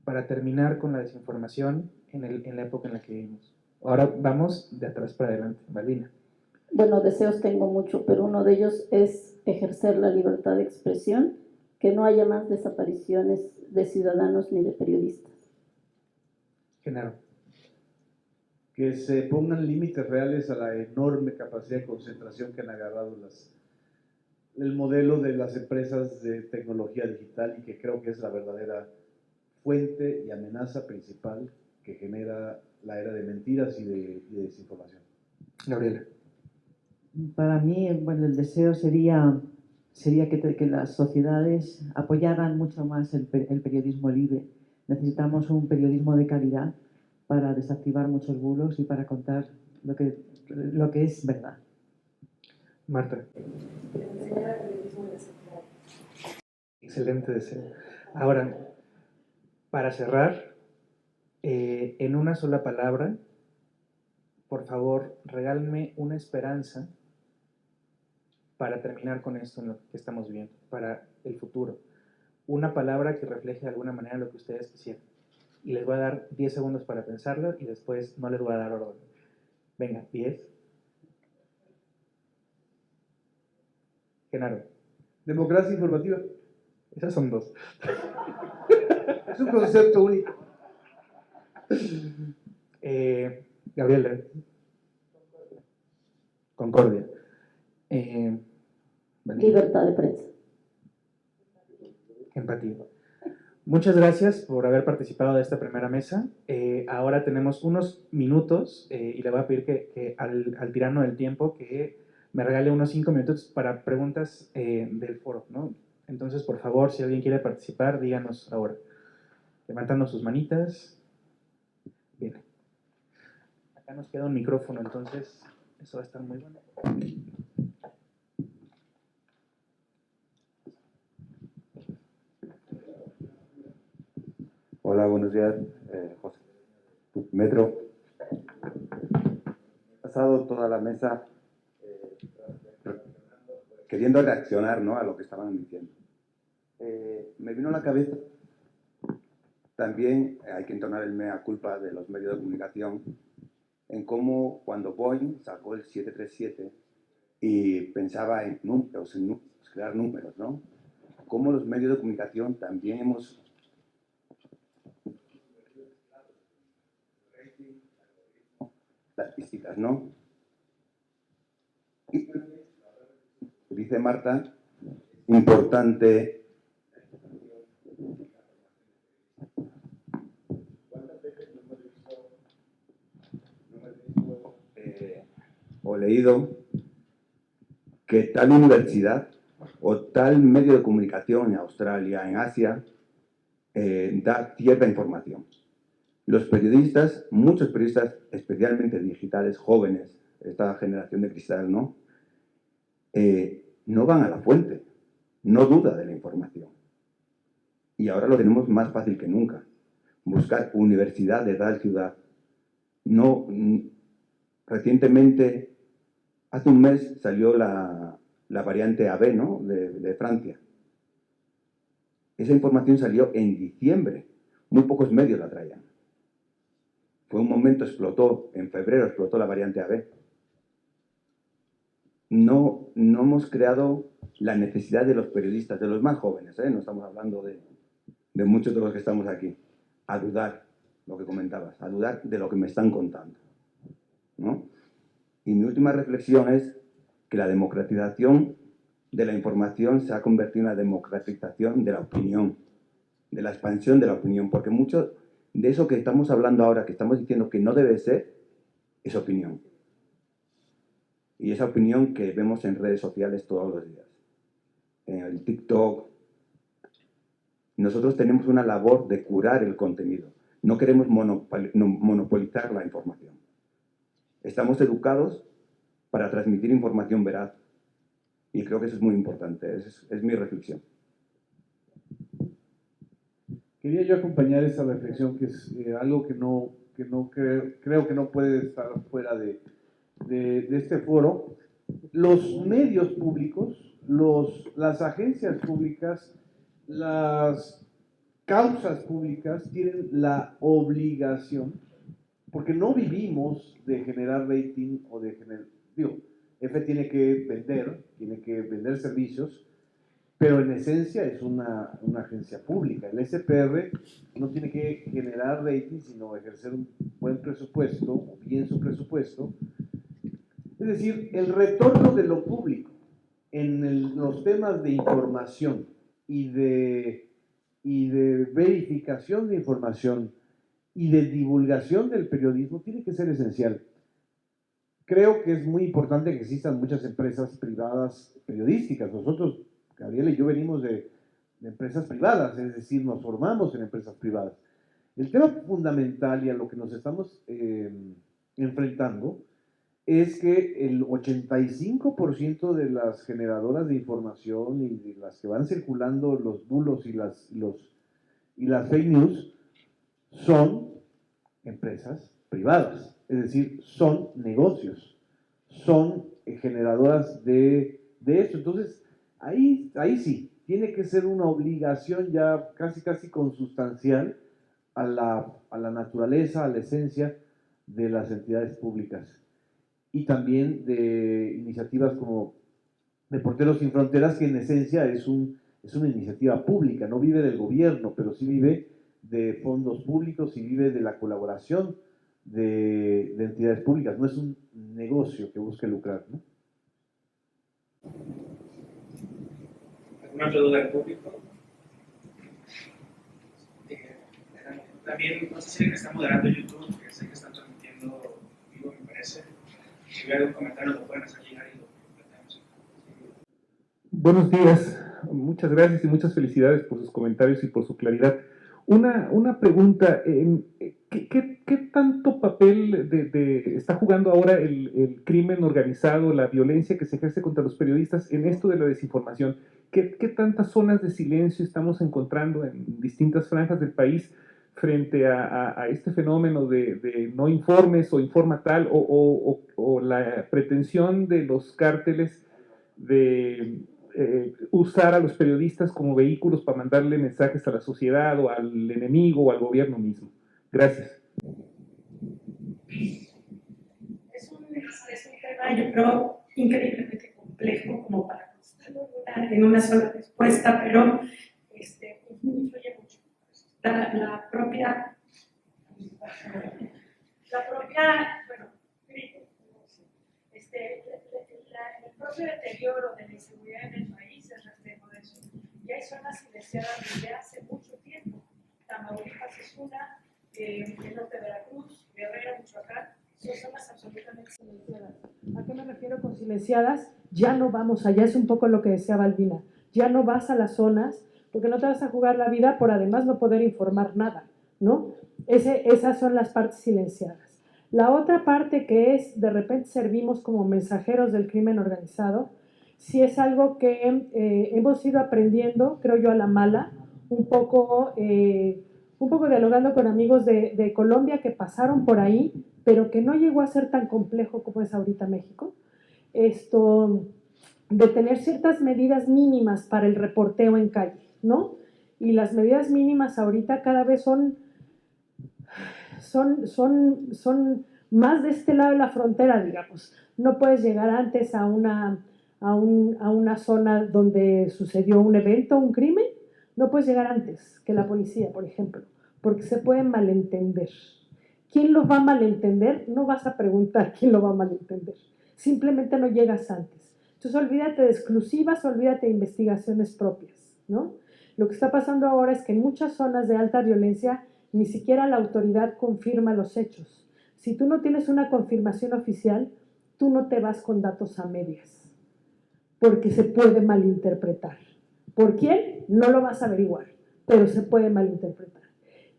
para terminar con la desinformación en la época en la que vivimos. Ahora vamos de atrás para adelante. Balbina. Bueno, deseos tengo mucho, pero uno de ellos es ejercer la libertad de expresión, que no haya más desapariciones de ciudadanos ni de periodistas. Genaro. Que se pongan límites reales a la enorme capacidad de concentración que han agarrado el modelo de las empresas de tecnología digital y que creo que es la verdadera fuente y amenaza principal que genera la era de mentiras y de desinformación. Gabriela. Para mí, bueno, el deseo sería que las sociedades apoyaran mucho más el periodismo libre. Necesitamos un periodismo de calidad para desactivar muchos bulos y para contar lo que es verdad. Marta. Excelente deseo. Ahora, para cerrar, en una sola palabra, por favor, regálenme una esperanza para terminar con esto en lo que estamos viendo, para el futuro. Una palabra que refleje de alguna manera lo que ustedes quisieran. Y les voy a dar 10 segundos para pensarlo y después no les voy a dar orden. Venga, 10. Genaro. Democracia informativa. Esas son 2. Es un concepto único. Gabriela. Concordia. Libertad de prensa. Empatía. Muchas gracias por haber participado de esta primera mesa. Ahora tenemos unos minutos y le voy a pedir que al tirano del tiempo que me regale unos 5 minutos para preguntas del foro, ¿no? Entonces, por favor, si alguien quiere participar, díganos ahora. Levantando sus manitas. Bien. Acá nos queda un micrófono, entonces eso va a estar muy bueno. Hola, buenos días, José. Metro. He pasado toda la mesa queriendo reaccionar, ¿no?, a lo que estaban diciendo. Me vino a la cabeza, también hay que entonar el mea culpa de los medios de comunicación, en cómo cuando Boeing sacó el 737 y pensaba en números, crear números, ¿no? Cómo los medios de comunicación también hemos estadísticas, ¿no? Y dice Marta, importante. ¿Cuántas veces no hemos visto o leído que tal universidad o tal medio de comunicación en Australia, en Asia, da cierta información? Los periodistas, muchos periodistas, especialmente digitales, jóvenes, esta generación de cristal, ¿no? No van a la fuente, no duda de la información. Y ahora lo tenemos más fácil que nunca. Buscar universidad de tal ciudad. No, recientemente, hace un mes salió la variante AB, ¿no?, de Francia. Esa información salió en diciembre. Muy pocos medios la traían. Fue un momento, explotó, en febrero explotó la variante AB. No hemos creado la necesidad de los periodistas, de los más jóvenes, no estamos hablando de muchos de los que estamos aquí, a dudar, lo que comentabas, a dudar de lo que me están contando, ¿no? Y mi última reflexión es que la democratización de la información se ha convertido en la democratización de la opinión, de la expansión de la opinión, porque mucho de eso que estamos hablando ahora, que estamos diciendo que no debe ser, es opinión. Y esa opinión que vemos en redes sociales todos los días, en el TikTok. Nosotros tenemos una labor de curar el contenido. No queremos monopolizar la información. Estamos educados para transmitir información veraz. Y creo que eso es muy importante. Es mi reflexión. Quería yo acompañar esa reflexión, que es algo que creo que no puede estar fuera de este foro. Los medios públicos, las agencias públicas, las causas públicas tienen la obligación, porque no vivimos de generar rating o de generar, EFE tiene que vender servicios, pero en esencia es una agencia pública. El SPR no tiene que generar rating, sino ejercer un buen presupuesto, o bien su presupuesto. Es decir, el retorno de lo público en los temas de información y de y de verificación de información y de divulgación del periodismo tiene que ser esencial. Creo que es muy importante que existan muchas empresas privadas periodísticas. Nosotros, Gabriela y yo, venimos de empresas privadas, es decir, nos formamos en empresas privadas. El tema fundamental y a lo que nos estamos enfrentando es que el 85% de las generadoras de información y de las que van circulando los bulos y las fake news son empresas privadas, es decir, son negocios, son generadoras de esto. Entonces, ahí sí, tiene que ser una obligación ya casi consustancial a la naturaleza, a la esencia de las entidades públicas. Y también de iniciativas como Reporteros Sin Fronteras, que en esencia es una iniciativa pública, no vive del gobierno, pero sí vive de fondos públicos y vive de la colaboración de entidades públicas. No es un negocio que busque lucrar, ¿no? ¿Alguna otra duda del público? También, no sé si alguien está moderando YouTube, que sé que están transmitiendo vivo, me parece. Si hay algún comentario, lo pueden hacer llegar y lo planteamos. Buenos días, muchas gracias y muchas felicidades por sus comentarios y por su claridad. Una pregunta, ¿qué tanto papel está jugando ahora el crimen organizado, la violencia que se ejerce contra los periodistas en esto de la desinformación? ¿Qué tantas zonas de silencio estamos encontrando en distintas franjas del país frente a este fenómeno de no informes o informa tal o la pretensión de los cárteles de usar a los periodistas como vehículos para mandarle mensajes a la sociedad o al enemigo o al gobierno mismo? Gracias. Es un tema, yo creo, increíblemente complejo como para contestar en una sola respuesta, pero influye mucho. La propia, bueno, el propio deterioro de la inseguridad en el país es reflejo de eso. Y hay zonas silenciadas desde hace mucho tiempo. Tamaulipas es una, el norte de Veracruz, Guerrero, Michoacán, son zonas absolutamente silenciadas. ¿A qué me refiero con silenciadas? Ya no vamos allá, es un poco lo que decía Balbina. Ya no vas a las zonas porque no te vas a jugar la vida por además no poder informar nada, ¿no? Esas son las partes silenciadas. La otra parte que es, de repente servimos como mensajeros del crimen organizado, sí es algo que hemos ido aprendiendo, creo yo, a la mala, un poco dialogando con amigos de Colombia que pasaron por ahí, pero que no llegó a ser tan complejo como es ahorita México. De tener ciertas medidas mínimas para el reporteo en calle, ¿no? Y las medidas mínimas ahorita cada vez son más de este lado de la frontera, digamos. No puedes llegar antes a una zona donde sucedió un evento, un crimen, no puedes llegar antes que la policía, por ejemplo, porque se puede malentender. ¿Quién lo va a malentender? No vas a preguntar quién lo va a malentender. Simplemente no llegas antes. Entonces olvídate de exclusivas, olvídate de investigaciones propias, ¿no? Lo que está pasando ahora es que en muchas zonas de alta violencia ni siquiera la autoridad confirma los hechos. Si tú no tienes una confirmación oficial, tú no te vas con datos a medias, porque se puede malinterpretar. ¿Por quién? No lo vas a averiguar, pero se puede malinterpretar.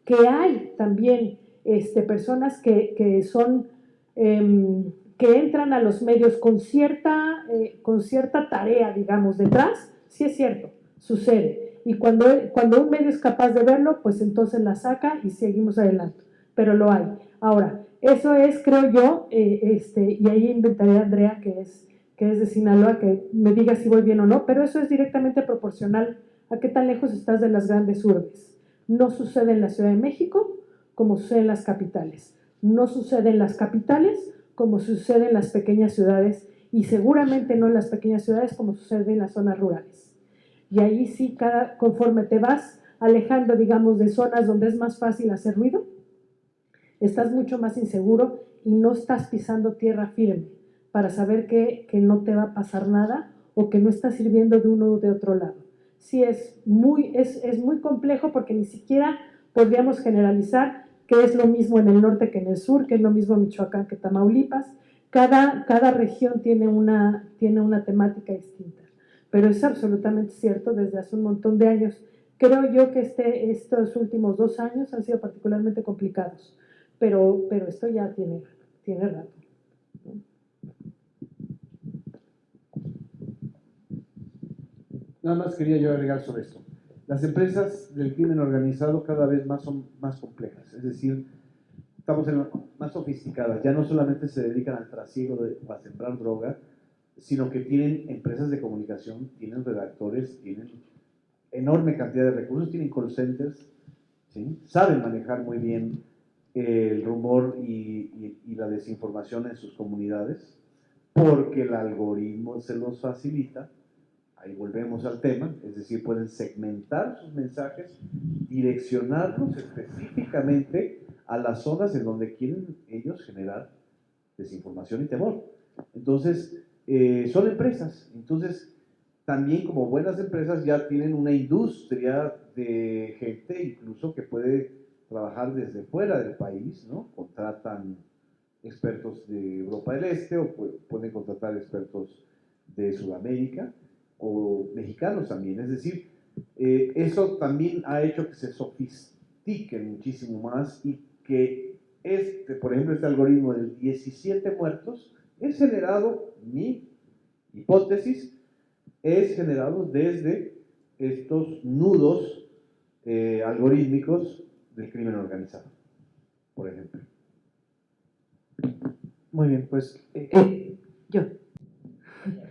Que hay también personas que entran a los medios con cierta tarea, digamos, detrás, sí es cierto, sucede. Y cuando un medio es capaz de verlo, pues entonces la saca y seguimos adelante. Pero lo hay. Ahora, eso es, creo yo, y ahí inventaré a Andrea, que es de Sinaloa, que me diga si voy bien o no, pero eso es directamente proporcional a qué tan lejos estás de las grandes urbes. No sucede en la Ciudad de México como sucede en las capitales. No sucede en las capitales como sucede en las pequeñas ciudades y seguramente no en las pequeñas ciudades como sucede en las zonas rurales. Y ahí sí, conforme te vas alejando, digamos, de zonas donde es más fácil hacer ruido, estás mucho más inseguro y no estás pisando tierra firme para saber que no te va a pasar nada o que no estás sirviendo de uno o de otro lado. sí es muy complejo porque ni siquiera podríamos generalizar que es lo mismo en el norte que en el sur, que es lo mismo Michoacán que Tamaulipas. Cada región tiene una temática distinta, pero es absolutamente cierto desde hace un montón de años. Creo yo que estos últimos 2 años han sido particularmente complicados, pero esto ya tiene rato. Nada más quería yo agregar sobre esto. Las empresas del crimen organizado cada vez son más complejas, es decir, estamos más sofisticadas. Ya no solamente se dedican al trasiego o a sembrar droga, sino que tienen empresas de comunicación, tienen redactores, tienen enorme cantidad de recursos, tienen call centers, ¿sí? Saben manejar muy bien el rumor y la desinformación en sus comunidades, porque el algoritmo se los facilita. Ahí volvemos al tema, es decir, pueden segmentar sus mensajes, direccionarlos específicamente a las zonas en donde quieren ellos generar desinformación y temor. Entonces, son empresas. Entonces, también como buenas empresas ya tienen una industria de gente incluso que puede trabajar desde fuera del país, ¿no? Contratan expertos de Europa del Este o pueden contratar expertos de Sudamérica o mexicanos también. Es decir, eso también ha hecho que se sofistiquen muchísimo más y que por ejemplo, este algoritmo de 17 muertos es generado, mi hipótesis, es generado desde estos nudos algorítmicos del crimen organizado, por ejemplo. Muy bien, pues... Yo.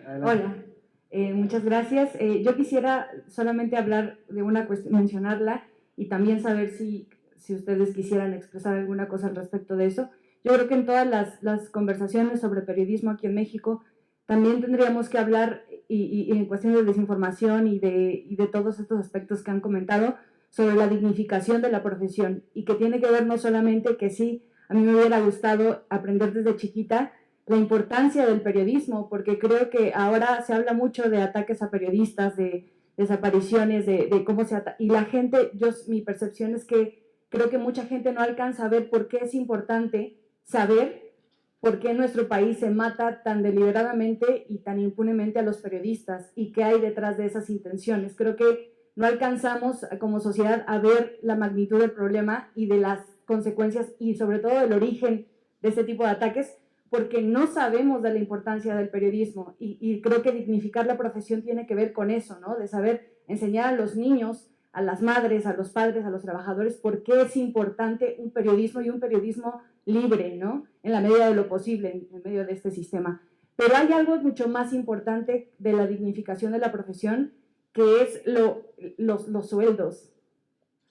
Adelante. Hola, muchas gracias. Yo quisiera solamente hablar de una cuestión, mencionarla y también saber si ustedes quisieran expresar alguna cosa al respecto de eso. Yo creo que en todas las conversaciones sobre periodismo aquí en México también tendríamos que hablar, y en cuestión de desinformación y de todos estos aspectos que han comentado, sobre la dignificación de la profesión, y que tiene que ver no solamente que sí, a mí me hubiera gustado aprender desde chiquita la importancia del periodismo, porque creo que ahora se habla mucho de ataques a periodistas, de desapariciones, de cómo se ataca, y la gente, mi percepción es que creo que mucha gente no alcanza a ver por qué es importante saber por qué en nuestro país se mata tan deliberadamente y tan impunemente a los periodistas y qué hay detrás de esas intenciones. Creo que no alcanzamos como sociedad a ver la magnitud del problema y de las consecuencias y sobre todo del origen de este tipo de ataques, porque no sabemos de la importancia del periodismo y creo que dignificar la profesión tiene que ver con eso, ¿no? De saber enseñar a los niños, a las madres, a los padres, a los trabajadores, por qué es importante un periodismo y un periodismo libre, ¿no? En la medida de lo posible, en medio de este sistema. Pero hay algo mucho más importante de la dignificación de la profesión, que es los sueldos.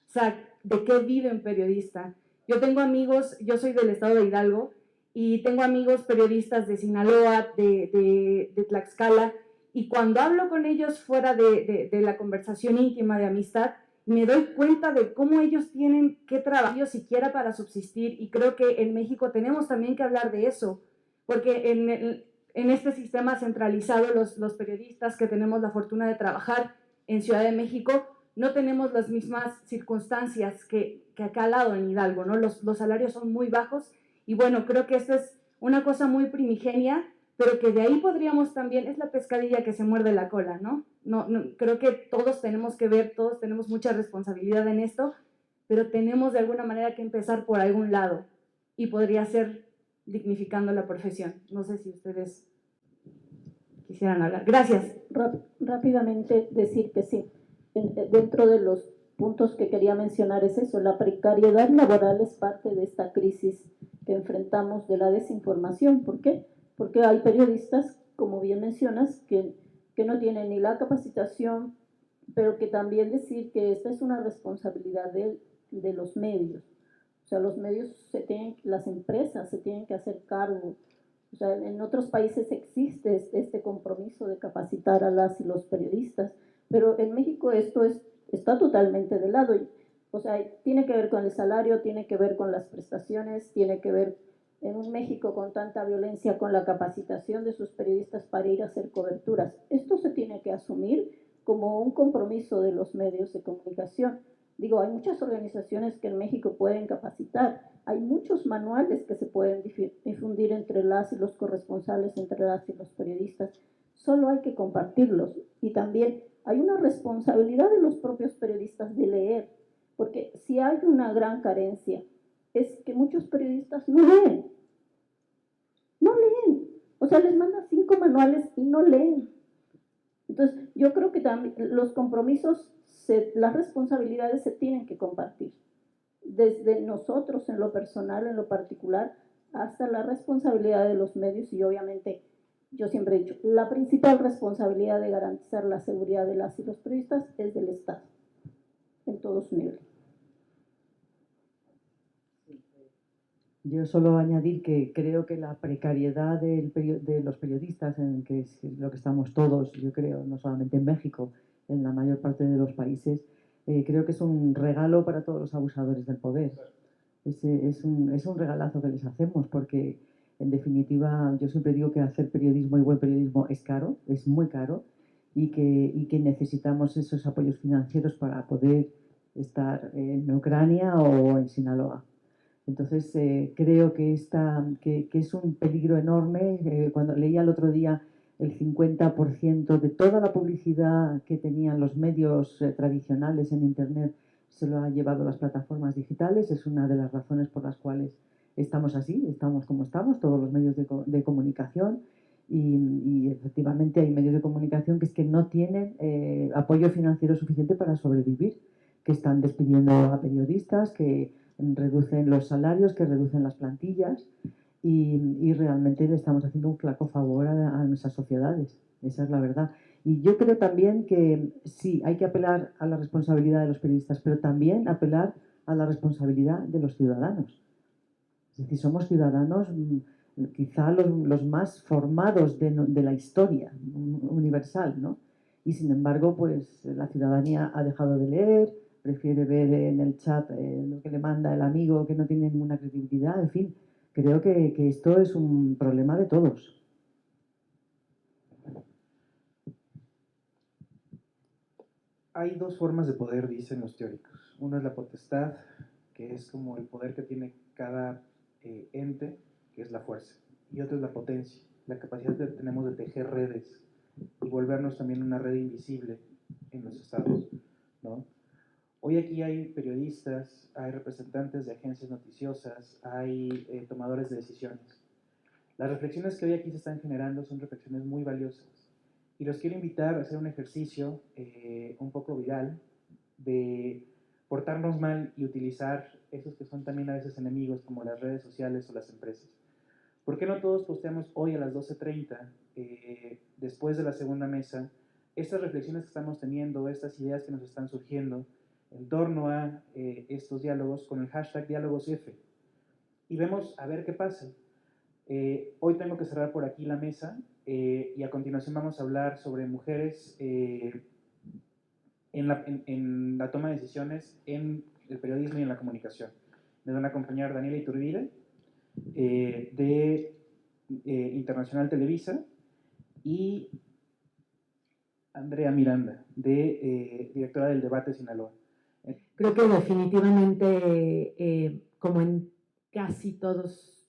O sea, ¿de qué vive un periodista? Yo tengo amigos, yo soy del estado de Hidalgo, y tengo amigos periodistas de Sinaloa, de Tlaxcala, y cuando hablo con ellos fuera de la conversación íntima de amistad, me doy cuenta de cómo ellos tienen que trabajar siquiera para subsistir, y creo que en México tenemos también que hablar de eso, porque en este sistema centralizado los periodistas que tenemos la fortuna de trabajar en Ciudad de México no tenemos las mismas circunstancias que acá al lado en Hidalgo, ¿no? Los salarios son muy bajos y bueno, creo que esto es una cosa muy primigenia, pero que de ahí podríamos también, es la pescadilla que se muerde la cola, ¿no? No, creo que todos tenemos que ver, todos tenemos mucha responsabilidad en esto, pero tenemos de alguna manera que empezar por algún lado y podría ser dignificando la profesión. No sé si ustedes quisieran hablar. Gracias. Rápidamente decir que sí. Dentro de los puntos que quería mencionar es eso, la precariedad laboral es parte de esta crisis que enfrentamos de la desinformación. ¿Por qué? Porque hay periodistas, como bien mencionas, que no tienen ni la capacitación, pero que también decir que esta es una responsabilidad de los medios. O sea, los medios las empresas se tienen que hacer cargo. O sea, en otros países existe este compromiso de capacitar a las y los periodistas, pero en México esto está totalmente de lado. O sea, tiene que ver con el salario, tiene que ver con las prestaciones, tiene que ver en un México con tanta violencia, con la capacitación de sus periodistas para ir a hacer coberturas. Esto se tiene que asumir como un compromiso de los medios de comunicación. Digo, hay muchas organizaciones que en México pueden capacitar, hay muchos manuales que se pueden difundir entre las y los corresponsales, entre las y los periodistas, solo hay que compartirlos. Y también hay una responsabilidad de los propios periodistas de leer, porque si hay una gran carencia, es que muchos periodistas no leen. No leen. O sea, les mandan 5 manuales y no leen. Entonces, yo creo que también los compromisos, las responsabilidades se tienen que compartir. Desde nosotros, en lo personal, en lo particular, hasta la responsabilidad de los medios y obviamente, yo siempre he dicho, la principal responsabilidad de garantizar la seguridad de las y los periodistas es del Estado, en todos sus niveles. Yo solo añadir que creo que la precariedad de los periodistas, en que es lo que estamos todos, yo creo, no solamente en México, en la mayor parte de los países, creo que es un regalo para todos los abusadores del poder. Es un regalazo que les hacemos porque, en definitiva, yo siempre digo que hacer periodismo y buen periodismo es caro, es muy caro, y que necesitamos esos apoyos financieros para poder estar en Ucrania o en Sinaloa. Entonces, creo que es un peligro enorme. Cuando leía el otro día el 50% de toda la publicidad que tenían los medios tradicionales en Internet se lo ha llevado las plataformas digitales. Es una de las razones por las cuales estamos así, estamos como estamos, todos los medios de comunicación. Y efectivamente hay medios de comunicación que es que no tienen apoyo financiero suficiente para sobrevivir, que están despidiendo a periodistas, que reducen los salarios, que reducen las plantillas y realmente le estamos haciendo un flaco favor a nuestras sociedades. Esa es la verdad. Y yo creo también que sí, hay que apelar a la responsabilidad de los periodistas, pero también apelar a la responsabilidad de los ciudadanos. Es decir, somos ciudadanos quizá los más formados de la historia universal, ¿no? Y sin embargo, pues la ciudadanía ha dejado de leer, prefiere ver en el chat lo que le manda el amigo que no tiene ninguna credibilidad. En fin, creo que esto es un problema de todos. Hay dos formas de poder, dicen los teóricos. Una es la potestad, que es como el poder que tiene cada ente, que es la fuerza. Y otra es la potencia, la capacidad que tenemos de tejer redes y volvernos también una red invisible en los estados, ¿no? Hoy aquí hay periodistas, hay representantes de agencias noticiosas, hay tomadores de decisiones. Las reflexiones que hoy aquí se están generando son reflexiones muy valiosas. Y los quiero invitar a hacer un ejercicio un poco viral de portarnos mal y utilizar esos que son también a veces enemigos, como las redes sociales o las empresas. ¿Por qué no todos posteamos hoy a las 12:30, después de la segunda mesa, estas reflexiones que estamos teniendo, estas ideas que nos están surgiendo en torno a estos diálogos con el hashtag diálogosf? Y vemos a ver qué pasa. Hoy tengo que cerrar por aquí la mesa y a continuación vamos a hablar sobre mujeres en la toma de decisiones en el periodismo y en la comunicación. Me van a acompañar Daniela Iturbide de Internacional Televisa y Andrea Miranda, directora del Debate Sinaloa. Creo que definitivamente, como en casi todos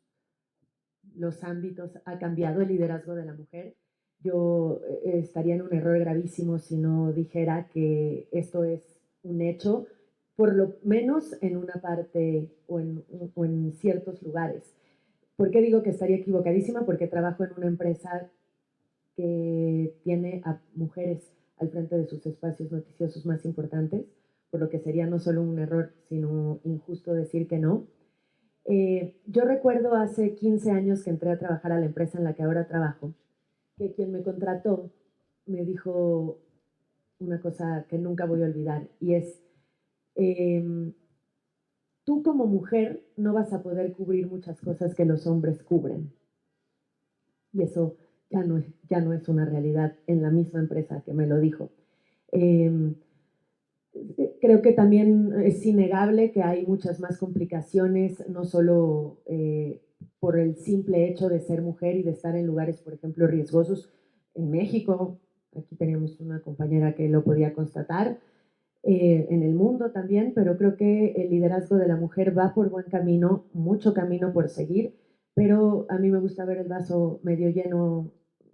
los ámbitos, ha cambiado el liderazgo de la mujer. Yo estaría en un error gravísimo si no dijera que esto es un hecho, por lo menos en una parte o en ciertos lugares. ¿Por qué digo que estaría equivocadísima? Porque trabajo en una empresa que tiene a mujeres al frente de sus espacios noticiosos más importantes, por lo que sería no solo un error, sino injusto decir que no. Yo recuerdo hace 15 años que entré a trabajar a la empresa en la que ahora trabajo, que quien me contrató me dijo una cosa que nunca voy a olvidar, y es, tú como mujer no vas a poder cubrir muchas cosas que los hombres cubren. Y eso ya no es una realidad en la misma empresa que me lo dijo. Creo que también es innegable que hay muchas más complicaciones, no solo por el simple hecho de ser mujer y de estar en lugares, por ejemplo, riesgosos en México, aquí teníamos una compañera que lo podía constatar, en el mundo también, pero creo que el liderazgo de la mujer va por buen camino, mucho camino por seguir, pero a mí me gusta ver el vaso medio lleno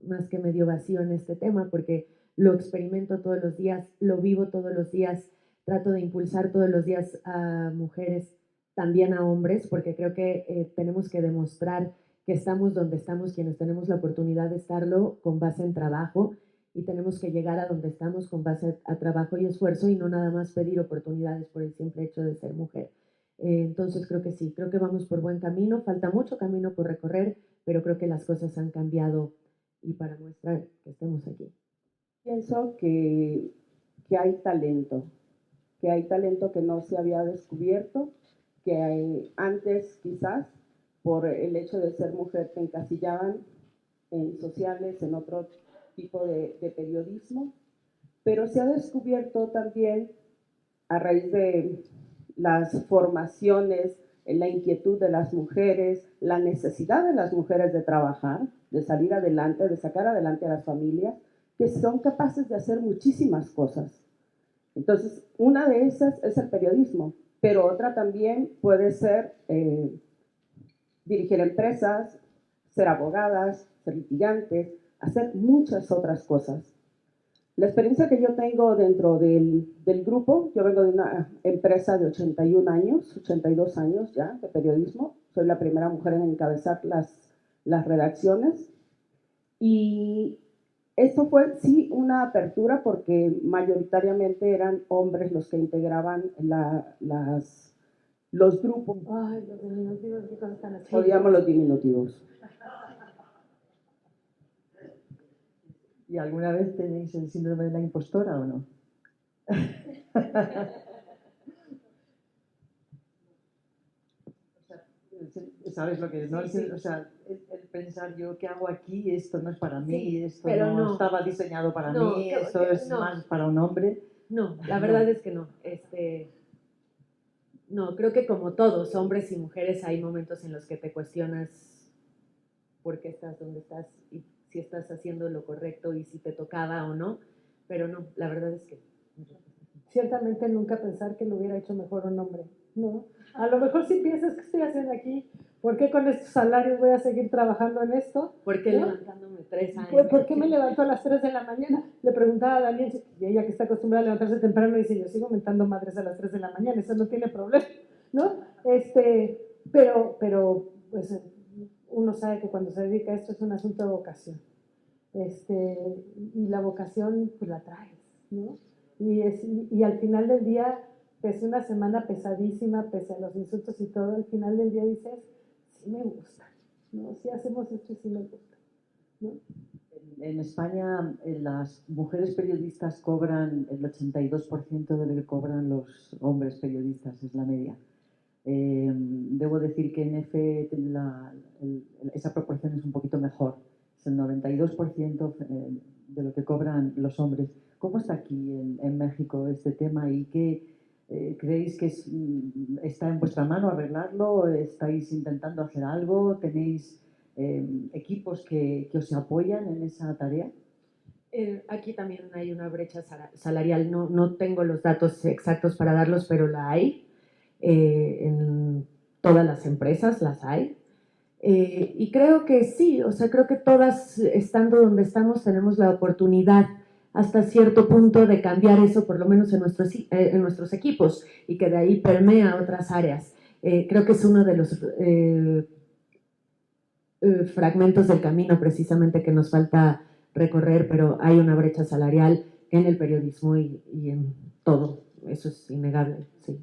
más que medio vacío en este tema, porque lo experimento todos los días, lo vivo todos los días, trato de impulsar todos los días a mujeres, también a hombres, porque creo que tenemos que demostrar que estamos donde estamos, quienes tenemos la oportunidad de estarlo con base en trabajo, y tenemos que llegar a donde estamos con base a trabajo y esfuerzo y no nada más pedir oportunidades por el simple hecho de ser mujer. Entonces creo que sí, creo que vamos por buen camino, falta mucho camino por recorrer, pero creo que las cosas han cambiado y para muestra que estemos aquí. Pienso que hay talento que no se había descubierto, que antes quizás por el hecho de ser mujer te encasillaban en sociales, en otro tipo de periodismo, pero se ha descubierto también a raíz de las formaciones, la inquietud de las mujeres, la necesidad de las mujeres de trabajar, de salir adelante, de sacar adelante a las familias, que son capaces de hacer muchísimas cosas. Entonces, una de esas es el periodismo, pero otra también puede ser dirigir empresas, ser abogadas, ser litigantes, hacer muchas otras cosas. La experiencia que yo tengo dentro del grupo, yo vengo de una empresa de 81 años, 82 años ya de periodismo, soy la primera mujer en encabezar las redacciones y esto fue sí una apertura porque mayoritariamente eran hombres los que integraban los grupos. Ay, los diminutivos, qué cosas tan así. Odiamos los diminutivos. ¿Y alguna vez tenéis el síndrome de la impostora o no? ¿Sabes lo que es? ¿No? Sí. O sea, el pensar yo, ¿qué hago aquí? Esto no es para mí, Sí, esto pero no, no estaba diseñado para No, mí, que- esto que- es no. más para un hombre. No, la verdad es que no. No, creo que como todos, hombres y mujeres, hay momentos en los que te cuestionas por qué estás donde estás y si estás haciendo lo correcto y si te tocaba o no, pero no, la verdad es que no. Ciertamente nunca pensar que lo hubiera hecho mejor un hombre, ¿no? A lo mejor si piensas, ¿qué estoy haciendo aquí? ¿Por qué con estos salarios voy a seguir trabajando en esto? ¿Por qué ¿no? levantándome 3 años? ¿Por qué me levanto a las 3 de la mañana? Le preguntaba a Daniel, y ella que está acostumbrada a levantarse temprano, dice, yo sigo mentando madres a las 3 de la mañana, eso no tiene problema, ¿no? Pero pues uno sabe que cuando se dedica a esto es un asunto de vocación. Y la vocación, pues la traes, ¿no? Y al final del día, pese una semana pesadísima, pese a los insultos y todo, al final del día dices, sí me gusta, ¿no? Sí hacemos esto y sí me gusta, ¿no? En España las mujeres periodistas cobran el 82% de lo que cobran los hombres periodistas, es la media. Debo decir que en EFE esa proporción es un poquito mejor, es el 92% de lo que cobran los hombres. ¿Cómo está aquí en México este tema y qué creéis que está en vuestra mano arreglarlo? ¿Estáis intentando hacer algo? ¿Tenéis equipos que os apoyan en esa tarea? Aquí también hay una brecha salarial, no tengo los datos exactos para darlos, pero la hay. En todas las empresas las hay. Y creo que sí, o sea, creo que todas, estando donde estamos, tenemos la oportunidad hasta cierto punto de cambiar eso, por lo menos en nuestros equipos, y que de ahí permea a otras áreas. Creo que es uno de los fragmentos del camino precisamente que nos falta recorrer, pero hay una brecha salarial en el periodismo y en todo, eso es innegable, sí.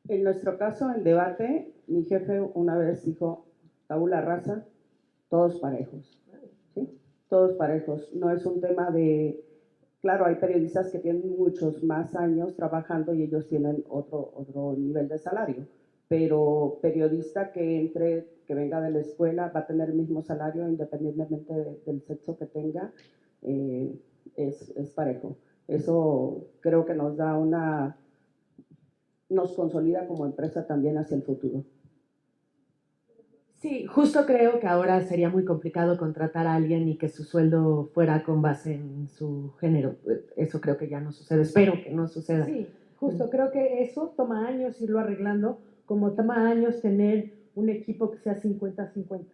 En nuestro caso, en debate, mi jefe una vez dijo, tabula rasa, todos parejos, ¿sí? Todos parejos. No es un tema de, claro, hay periodistas que tienen muchos más años trabajando y ellos tienen otro nivel de salario, pero periodista que venga de la escuela va a tener el mismo salario independientemente del sexo que tenga, es parejo. Eso creo que nos consolida como empresa también hacia el futuro. Sí, justo creo que ahora sería muy complicado contratar a alguien y que su sueldo fuera con base en su género. Eso creo que ya no sucede. Espero que no suceda. Sí, justo, creo que eso toma años irlo arreglando, como toma años tener un equipo que sea 50-50,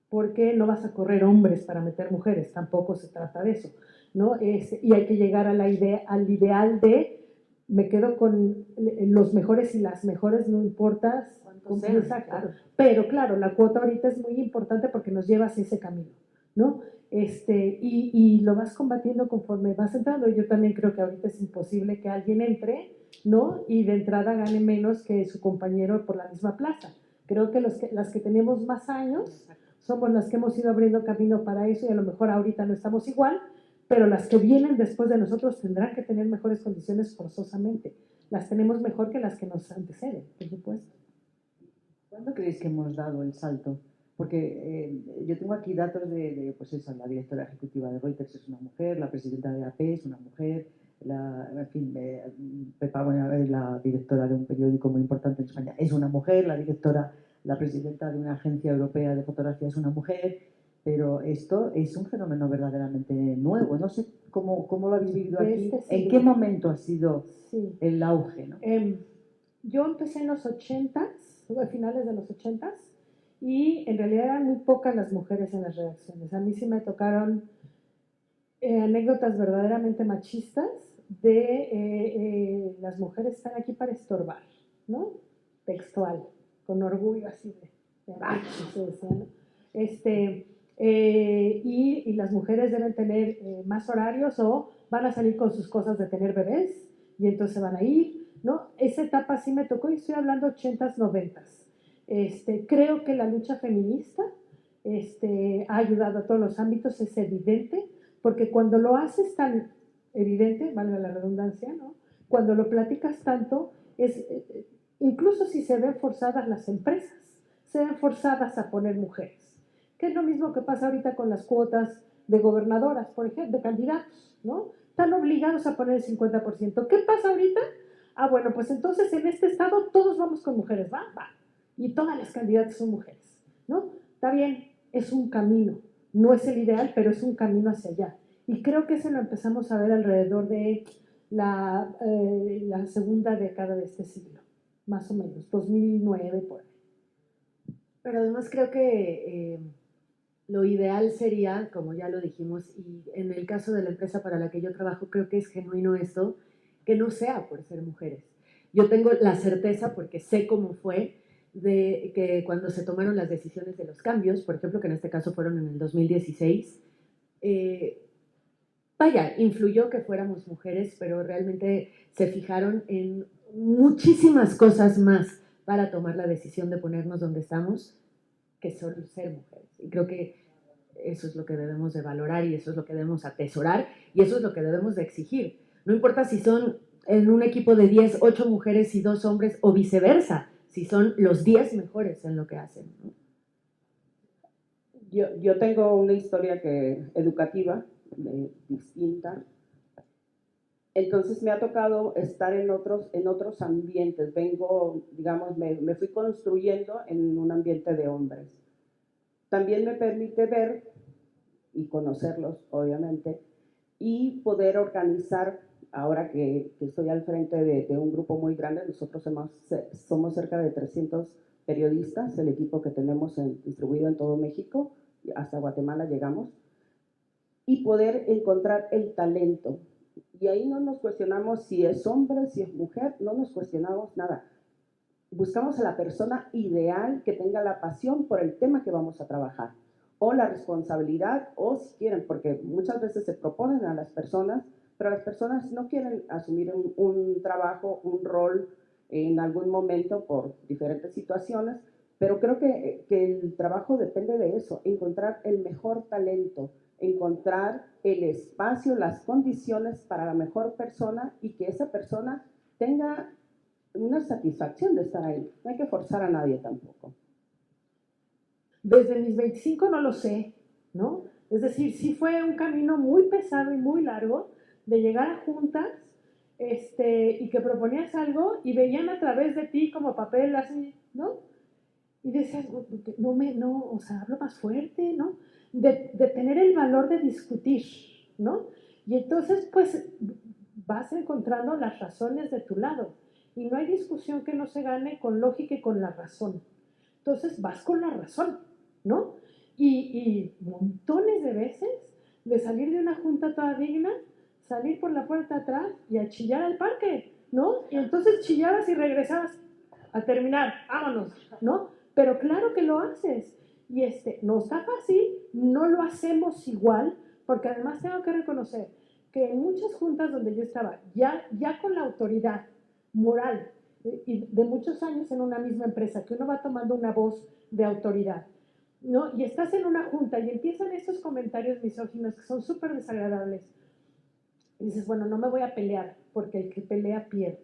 porque no vas a correr hombres para meter mujeres, tampoco se trata de eso, ¿no? Y hay que llegar a al ideal de me quedo con los mejores y las mejores, no importa Cuántos sean, exacto. claro. Pero claro, la cuota ahorita es muy importante porque nos lleva hacia ese camino, ¿no? Y lo vas combatiendo conforme vas entrando. Yo también creo que ahorita es imposible que alguien entre, ¿no? Y de entrada gane menos que su compañero por la misma plaza. Creo que las que tenemos más años somos las que hemos ido abriendo camino para eso y a lo mejor ahorita no estamos igual, pero las que vienen después de nosotros tendrán que tener mejores condiciones forzosamente. Las tenemos mejor que las que nos anteceden, por supuesto. ¿Cuándo creéis que hemos dado el salto? Porque yo tengo aquí datos pues eso, la directora ejecutiva de Reuters es una mujer, la presidenta de AP es una mujer, en fin, Pepa, bueno, la directora de un periódico muy importante en España es una mujer, la presidenta de una agencia europea de fotografía es una mujer, pero esto es un fenómeno verdaderamente nuevo. No sé cómo lo habéis vivido aquí, en qué momento ha sido el auge, ¿no? Yo empecé en los 80s, a finales de los 80s, y en realidad eran muy pocas las mujeres en las redacciones. A mí sí me tocaron anécdotas verdaderamente machistas de las mujeres están aquí para estorbar, ¿no? Textual, con orgullo así de macho, se decía, ¿no? Y las mujeres deben tener más horarios o van a salir con sus cosas de tener bebés y entonces van a ir, ¿no? Esa etapa sí me tocó y estoy hablando 80s, 90s. Creo que la lucha feminista ha ayudado a todos los ámbitos, es evidente, porque cuando lo haces tan evidente, valga la redundancia, ¿no? Cuando lo platicas tanto, incluso si se ven forzadas las empresas, se ven forzadas a poner mujeres, que es lo mismo que pasa ahorita con las cuotas de gobernadoras, por ejemplo, de candidatos, ¿no? Están obligados a poner el 50%. ¿Qué pasa ahorita? Ah, bueno, pues entonces en este estado todos vamos con mujeres, va. Y todas las candidatas son mujeres, ¿no? Está bien, es un camino, no es el ideal, pero es un camino hacia allá. Y creo que eso lo empezamos a ver alrededor de la segunda década de este siglo, más o menos, 2009 por ahí. Pero además creo que lo ideal sería, como ya lo dijimos, y en el caso de la empresa para la que yo trabajo, creo que es genuino esto, que no sea por ser mujeres. Yo tengo la certeza, porque sé cómo fue, de que cuando se tomaron las decisiones de los cambios, por ejemplo, que en este caso fueron en el 2016, influyó que fuéramos mujeres, pero realmente se fijaron en muchísimas cosas más para tomar la decisión de ponernos donde estamos, que solo ser mujeres. Y creo que eso es lo que debemos de valorar y eso es lo que debemos atesorar y eso es lo que debemos de exigir. No importa si son en un equipo de 10, 8 mujeres y 2 hombres o viceversa, si son los 10 mejores en lo que hacen, ¿no? Yo tengo una historia educativa distinta. Entonces me ha tocado estar en otros ambientes. Digamos, me fui construyendo en un ambiente de hombres. También me permite ver y conocerlos, obviamente, y poder organizar, ahora que estoy al frente de un grupo muy grande, nosotros somos cerca de 300 periodistas, el equipo que tenemos distribuido en todo México, hasta Guatemala llegamos, y poder encontrar el talento. Y ahí no nos cuestionamos si es hombre, si es mujer, no nos cuestionamos nada. Buscamos a la persona ideal que tenga la pasión por el tema que vamos a trabajar, o la responsabilidad, o si quieren, porque muchas veces se proponen a las personas, pero las personas no quieren asumir un trabajo, un rol en algún momento por diferentes situaciones, pero creo que el trabajo depende de eso, encontrar el mejor talento, encontrar el espacio, las condiciones para la mejor persona y que esa persona tenga una satisfacción de estar ahí. No hay que forzar a nadie tampoco. Desde mis 25 no lo sé, ¿no? Es decir, sí fue un camino muy pesado y muy largo de llegar a juntas y que proponías algo y veían a través de ti como papel así, ¿no? Y decías, no, o sea, hablo más fuerte, ¿no? De tener el valor de discutir, ¿no? Y entonces, pues, vas encontrando las razones de tu lado. Y no hay discusión que no se gane con lógica y con la razón. Entonces, vas con la razón, ¿no? Y montones de veces de salir de una junta toda digna, salir por la puerta atrás y a chillar al parque, ¿no? Y entonces chillabas y regresabas a terminar, vámonos, ¿no? Pero claro que lo haces. Y no está fácil, no lo hacemos igual, porque además tengo que reconocer que en muchas juntas donde yo estaba, ya con la autoridad moral y de muchos años en una misma empresa, que uno va tomando una voz de autoridad, ¿no? Y estás en una junta y empiezan estos comentarios misóginos que son súper desagradables. Y dices, bueno, no me voy a pelear, porque el que pelea pierde.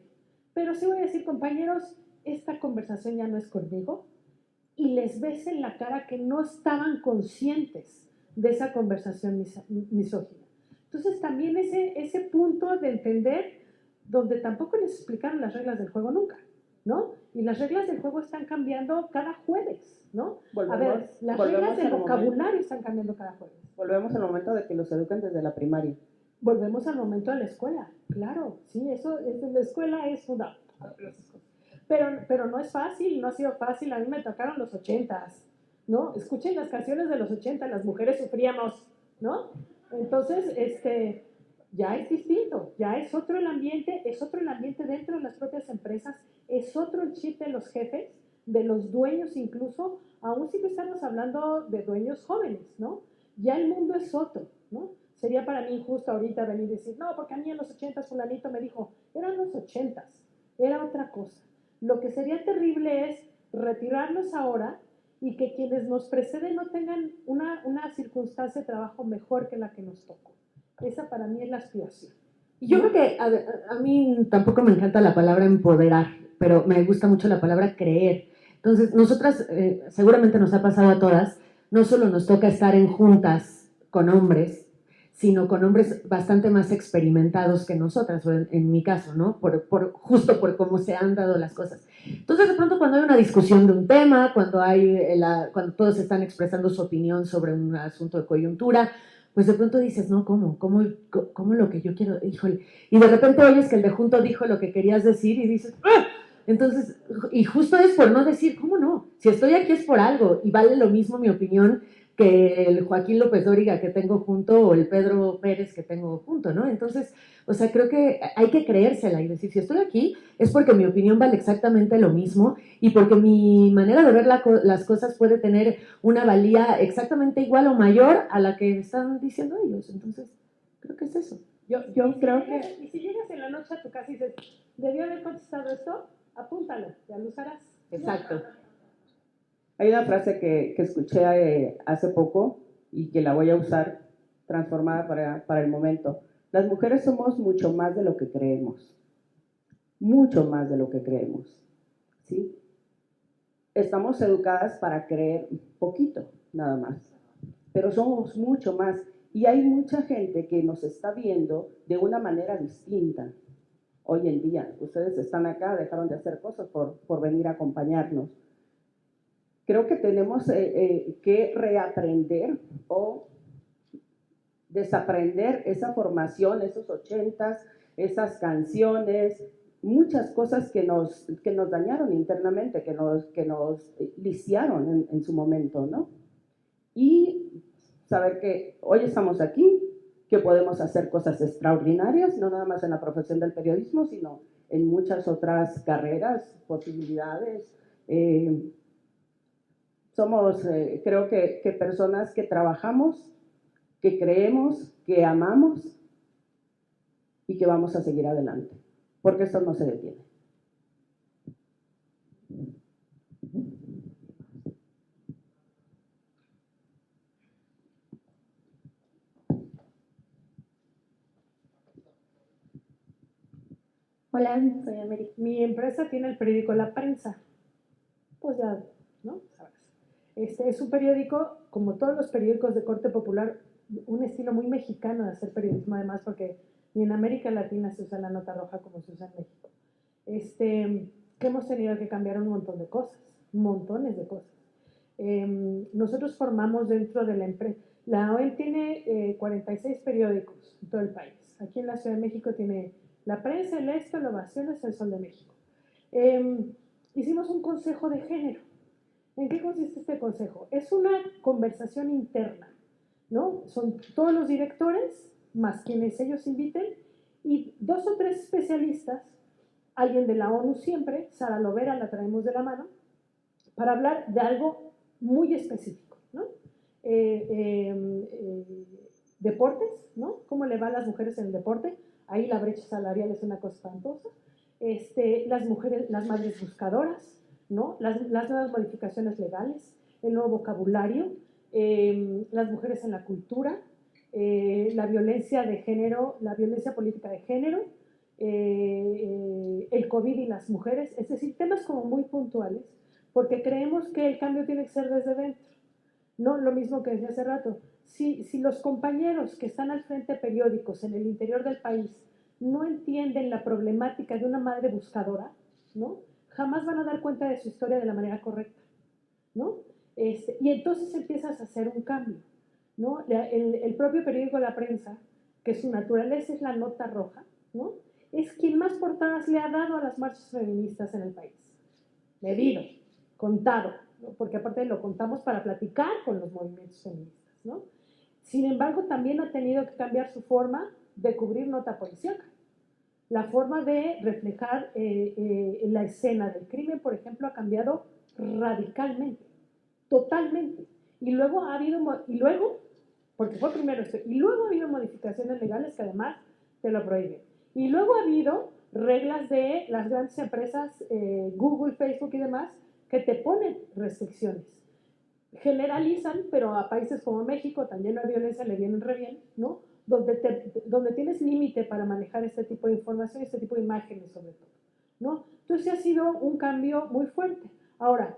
Pero sí voy a decir, compañeros, esta conversación ya no es conmigo, y les ves en la cara que no estaban conscientes de esa conversación misógina. Entonces también ese punto de entender, donde tampoco les explicaron las reglas del juego nunca, ¿no? Y las reglas del juego están cambiando cada jueves, ¿no? A ver, las reglas del vocabulario están cambiando cada jueves. Volvemos al momento de que los eduquen desde la primaria. Volvemos al momento de la escuela, claro, sí, eso es, la escuela es fundamental. Pero no es fácil, no ha sido fácil. A mí me tocaron los 80s, ¿no? Escuchen las canciones de los 80, las mujeres sufríamos, ¿no? Entonces, ya es distinto, ya es otro el ambiente dentro de las propias empresas, es otro el chip de los jefes, de los dueños incluso, aún sí que estamos hablando de dueños jóvenes, ¿no? Ya el mundo es otro, ¿no? Sería para mí injusto ahorita venir y decir, no, porque a mí en los 80s fulanito me dijo, eran los 80s, era otra cosa. Lo que sería terrible es retirarnos ahora y que quienes nos preceden no tengan una circunstancia de trabajo mejor que la que nos tocó. Esa para mí es la aspiración. Y yo creo que a mí tampoco me encanta la palabra empoderar, pero me gusta mucho la palabra creer. Entonces, nosotras, seguramente nos ha pasado a todas, no solo nos toca estar en juntas con hombres, sino con hombres bastante más experimentados que nosotras, o en mi caso, ¿no? Justo por cómo se han dado las cosas. Entonces, de pronto, cuando hay una discusión de un tema, cuando cuando todos están expresando su opinión sobre un asunto de coyuntura, pues de pronto dices, no, ¿cómo lo que yo quiero? Híjole. Y de repente oyes que el de junto dijo lo que querías decir y dices, ¡ah! Entonces, y justo es por no decir, ¿cómo no? Si estoy aquí es por algo y vale lo mismo mi opinión que el Joaquín López Dóriga que tengo junto o el Pedro Pérez que tengo junto, ¿no? Entonces, o sea, creo que hay que creérsela y decir, si estoy aquí es porque mi opinión vale exactamente lo mismo y porque mi manera de ver las cosas puede tener una valía exactamente igual o mayor a la que están diciendo ellos. Entonces, creo que es eso. Yo creo que... Y si llegas en la noche a tu casa y dices, ¿debió haber contestado esto? Apúntalo, ya lo usarás. Exacto. Hay una frase que escuché hace poco y que la voy a usar transformada para el momento. Las mujeres somos mucho más de lo que creemos. Mucho más de lo que creemos. ¿Sí? Estamos educadas para creer poquito, nada más. Pero somos mucho más. Y hay mucha gente que nos está viendo de una manera distinta. Hoy en día, ustedes están acá, dejaron de hacer cosas por venir a acompañarnos. Creo que tenemos que reaprender o desaprender esa formación, esos 80s, esas canciones, muchas cosas que nos dañaron internamente, que nos lisiaron en su momento, ¿no? Y saber que hoy estamos aquí, que podemos hacer cosas extraordinarias, no nada más en la profesión del periodismo, sino en muchas otras carreras, posibilidades. Somos, creo que personas que trabajamos, que creemos, que amamos y que vamos a seguir adelante, porque esto no se detiene. Hola, soy América. Mi empresa tiene el periódico La Prensa. Pues ya, ¿no? Sabes. Es un periódico, como todos los periódicos de corte popular, un estilo muy mexicano de hacer periodismo, además, porque ni en América Latina se usa la nota roja como se usa en México. Que hemos tenido que cambiar un montón de cosas. montones de cosas. Nosotros formamos dentro de la empresa, la OEM tiene 46 periódicos en todo el país. Aquí en la Ciudad de México tiene La Prensa, El Esto, La Ovación, El Sol de México. Hicimos un consejo de género. ¿En qué consiste este consejo? Es una conversación interna, ¿no? Son todos los directores, más quienes ellos inviten, y 2 o 3 especialistas, alguien de la ONU siempre, Sara Lovera la traemos de la mano, para hablar de algo muy específico, ¿no? Deportes, ¿no? ¿Cómo le va a las mujeres en el deporte? Ahí la brecha salarial es una cosa espantosa. Las mujeres, las madres buscadoras, ¿no? Las nuevas modificaciones legales, el nuevo vocabulario, las mujeres en la cultura, la violencia de género, la violencia política de género, el COVID y las mujeres, es decir, temas como muy puntuales, porque creemos que el cambio tiene que ser desde dentro, no lo mismo que decía hace rato. Si los compañeros que están al frente de periódicos en el interior del país no entienden la problemática de una madre buscadora, ¿no? Jamás van a dar cuenta de su historia de la manera correcta, ¿no? Y entonces empiezas a hacer un cambio, ¿no? El propio periódico La Prensa, que su naturaleza es la nota roja, ¿no? Es quien más portadas le ha dado a las marchas feministas en el país. Medido, contado, ¿no? Porque aparte lo contamos para platicar con los movimientos feministas, ¿no? Sin embargo, también ha tenido que cambiar su forma de cubrir nota policíaca. La forma de reflejar la escena del crimen, por ejemplo, ha cambiado radicalmente, totalmente. Y luego ha habido, porque fue primero esto, y luego ha habido modificaciones legales que además te lo prohíben. Y luego ha habido reglas de las grandes empresas, Google, Facebook y demás, que te ponen restricciones. Generalizan, pero a países como México, también la violencia le vienen re bien, ¿no? Donde tienes límite para manejar este tipo de información, este tipo de imágenes sobre todo, ¿no? Entonces ha sido un cambio muy fuerte. Ahora,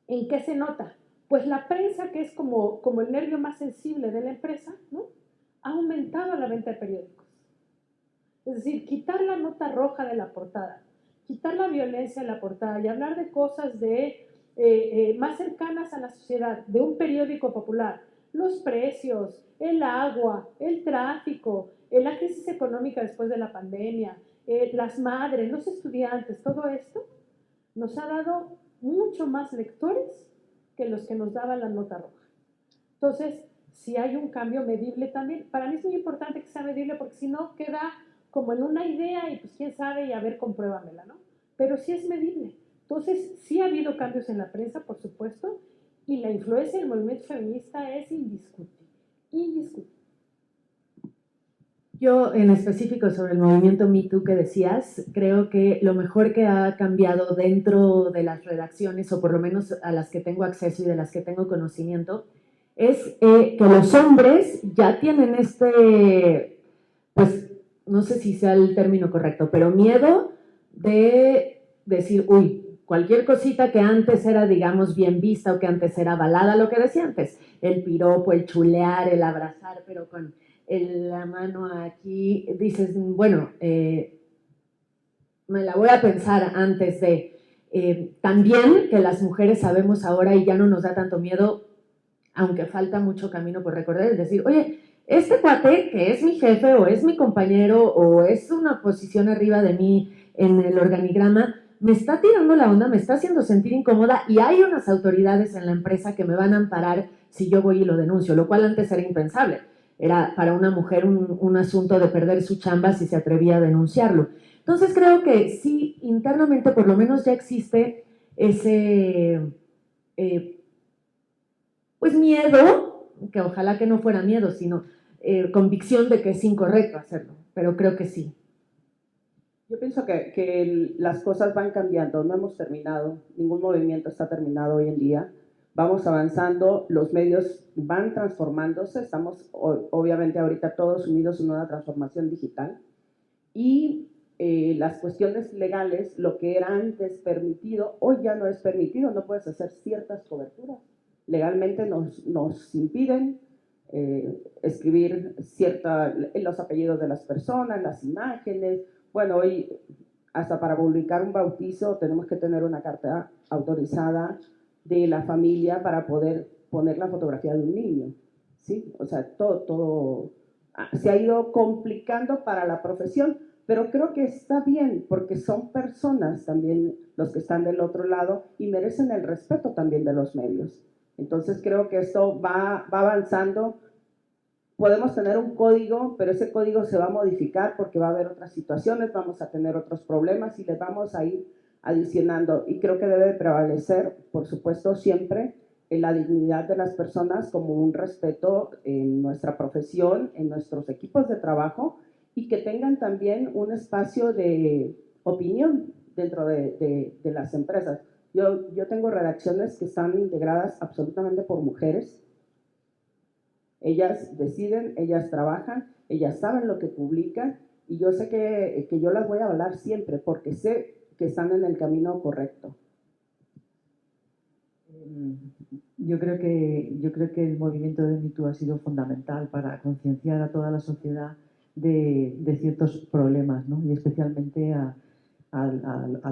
¿en qué se nota? Pues la prensa, que es como el nervio más sensible de la empresa, ¿no? Ha aumentado la venta de periódicos. Es decir, quitar la nota roja de la portada, quitar la violencia de la portada y hablar de cosas más cercanas a la sociedad, de un periódico popular, los precios, el agua, el tráfico, la crisis económica después de la pandemia, las madres, los estudiantes, todo esto nos ha dado mucho más lectores que los que nos daba la nota roja. Entonces, si hay un cambio medible también, para mí es muy importante que sea medible porque si no queda como en una idea y pues quién sabe y a ver, compruébamela, ¿no? Pero sí es medible. Entonces, sí ha habido cambios en la prensa, por supuesto, y la influencia del movimiento feminista es indiscutible, indiscutible. Yo, en específico sobre el movimiento Me Too que decías, creo que lo mejor que ha cambiado dentro de las redacciones, o por lo menos a las que tengo acceso y de las que tengo conocimiento, es que los hombres ya tienen pues, no sé si sea el término correcto, pero miedo de decir, uy, cualquier cosita que antes era, digamos, bien vista o que antes era avalada, lo que decía antes, el piropo, el chulear, el abrazar, pero con la mano aquí, dices, bueno, me la voy a pensar antes de... también que las mujeres sabemos ahora y ya no nos da tanto miedo, aunque falta mucho camino por recorrer, es decir, oye, este cuate que es mi jefe o es mi compañero o es una posición arriba de mí en el organigrama, me está tirando la onda, me está haciendo sentir incómoda y hay unas autoridades en la empresa que me van a amparar si yo voy y lo denuncio, lo cual antes era impensable. Era para una mujer un asunto de perder su chamba si se atrevía a denunciarlo. Entonces creo que sí, internamente por lo menos ya existe ese pues miedo, que ojalá que no fuera miedo, sino convicción de que es incorrecto hacerlo, pero creo que sí. Yo pienso que las cosas van cambiando, no hemos terminado, ningún movimiento está terminado hoy en día. Vamos avanzando, los medios van transformándose, estamos obviamente ahorita todos unidos en una transformación digital y las cuestiones legales, lo que era antes permitido, hoy ya no es permitido, no puedes hacer ciertas coberturas. Legalmente nos impiden escribir los apellidos de las personas, las imágenes. Bueno, hoy hasta para publicar un bautizo tenemos que tener una carta autorizada de la familia para poder poner la fotografía de un niño, ¿sí? O sea, todo se ha ido complicando para la profesión, pero creo que está bien porque son personas también los que están del otro lado y merecen el respeto también de los medios. Entonces creo que esto va avanzando. Podemos tener un código, pero ese código se va a modificar porque va a haber otras situaciones, vamos a tener otros problemas y les vamos a ir adicionando. Y creo que debe prevalecer, por supuesto, siempre en la dignidad de las personas como un respeto en nuestra profesión, en nuestros equipos de trabajo y que tengan también un espacio de opinión dentro de las empresas. Yo tengo redacciones que están integradas absolutamente por mujeres. Ellas deciden, ellas trabajan, ellas saben lo que publican y yo sé que yo las voy a avalar siempre porque sé que están en el camino correcto. Yo creo que el movimiento de Me Too ha sido fundamental para concienciar a toda la sociedad de ciertos problemas, ¿no? Y especialmente a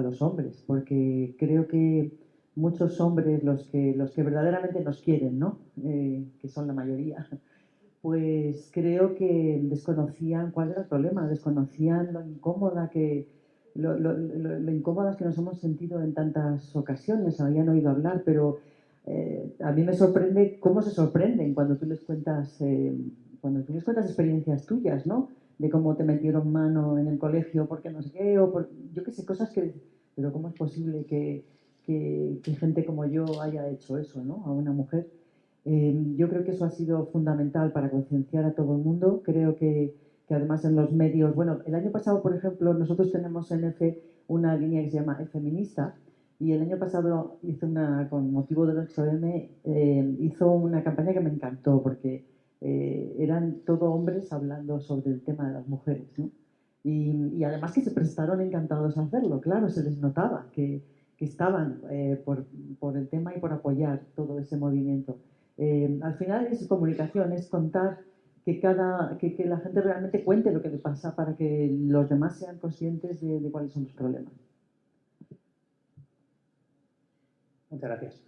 los hombres, porque creo que muchos hombres, los que verdaderamente nos quieren, ¿no? Que son la mayoría, pues creo que desconocían cuál era el problema, desconocían lo incómodas que nos hemos sentido en tantas ocasiones, habían oído hablar, pero a mí me sorprende cómo se sorprenden cuando tú les cuentas experiencias tuyas, ¿no? De cómo te metieron mano en el colegio porque no sé qué, yo qué sé, cosas que... Pero ¿cómo es posible que gente como yo haya hecho eso, ¿no? A una mujer. Yo creo que eso ha sido fundamental para concienciar a todo el mundo. Creo que además en los medios... Bueno, el año pasado, por ejemplo, nosotros tenemos en EFE una línea que se llama E-Feminista y el año pasado con motivo del 8M, hizo una campaña que me encantó porque eran todo hombres hablando sobre el tema de las mujeres, ¿no? Y además que se prestaron encantados a hacerlo, claro, se les notaba que estaban por el tema y por apoyar todo ese movimiento. Al final es comunicación, es contar que la gente realmente cuente lo que le pasa para que los demás sean conscientes de cuáles son los problemas. Muchas gracias.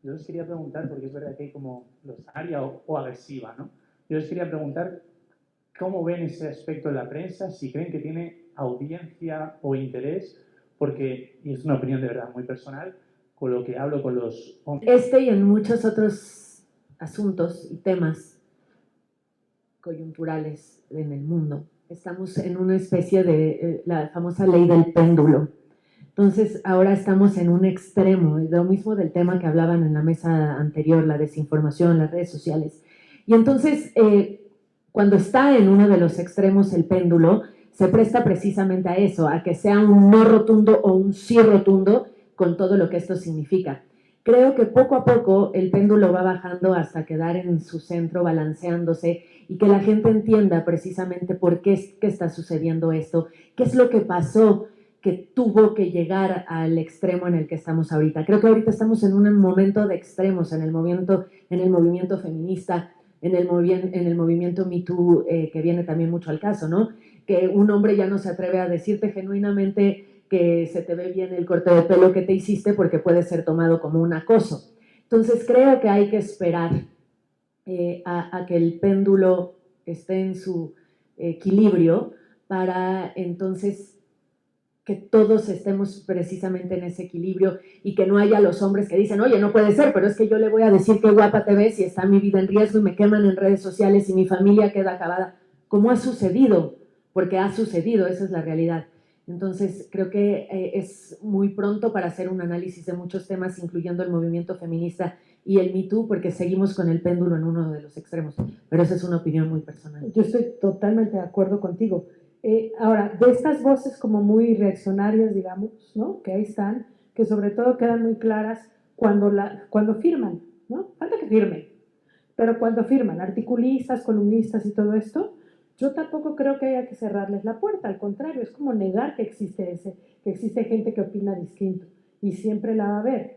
Yo les quería preguntar, porque es verdad que hay como losaria o agresiva, ¿no? Yo les quería preguntar cómo ven ese aspecto de la prensa, si creen que tiene audiencia o interés, porque, y es una opinión de verdad muy personal, con lo que hablo con los hombres. Y en muchos otros asuntos y temas coyunturales en el mundo. Estamos en una especie de la famosa ley del péndulo. Entonces, ahora estamos en un extremo, lo mismo del tema que hablaban en la mesa anterior, la desinformación, las redes sociales. Y entonces, cuando está en uno de los extremos el péndulo, se presta precisamente a eso, a que sea un no rotundo o un sí rotundo con todo lo que esto significa. Creo que poco a poco el péndulo va bajando hasta quedar en su centro, balanceándose, y que la gente entienda precisamente por qué está sucediendo esto, qué es lo que pasó que tuvo que llegar al extremo en el que estamos ahorita. Creo que ahorita estamos en un momento de extremos, en el movimiento feminista, en el movimiento Me Too, que viene también mucho al caso, ¿no? Que un hombre ya no se atreve a decirte genuinamente que se te ve bien el corte de pelo que te hiciste porque puede ser tomado como un acoso. Entonces creo que hay que esperar a que el péndulo esté en su equilibrio para entonces que todos estemos precisamente en ese equilibrio y que no haya los hombres que dicen, oye, no puede ser, pero es que yo le voy a decir qué guapa te ves y está mi vida en riesgo y me queman en redes sociales y mi familia queda acabada. ¿Cómo ha sucedido? Porque ha sucedido, esa es la realidad. Entonces, creo que es muy pronto para hacer un análisis de muchos temas, incluyendo el movimiento feminista y el Me Too, porque seguimos con el péndulo en uno de los extremos. Pero esa es una opinión muy personal. Yo estoy totalmente de acuerdo contigo. Ahora, de estas voces como muy reaccionarias, digamos, ¿no? Que ahí están, que sobre todo quedan muy claras cuando firman, ¿no? Falta que firmen, pero cuando firman, articulistas, columnistas y todo esto, yo tampoco creo que haya que cerrarles la puerta, al contrario, es como negar que existe gente que opina distinto, y siempre la va a haber.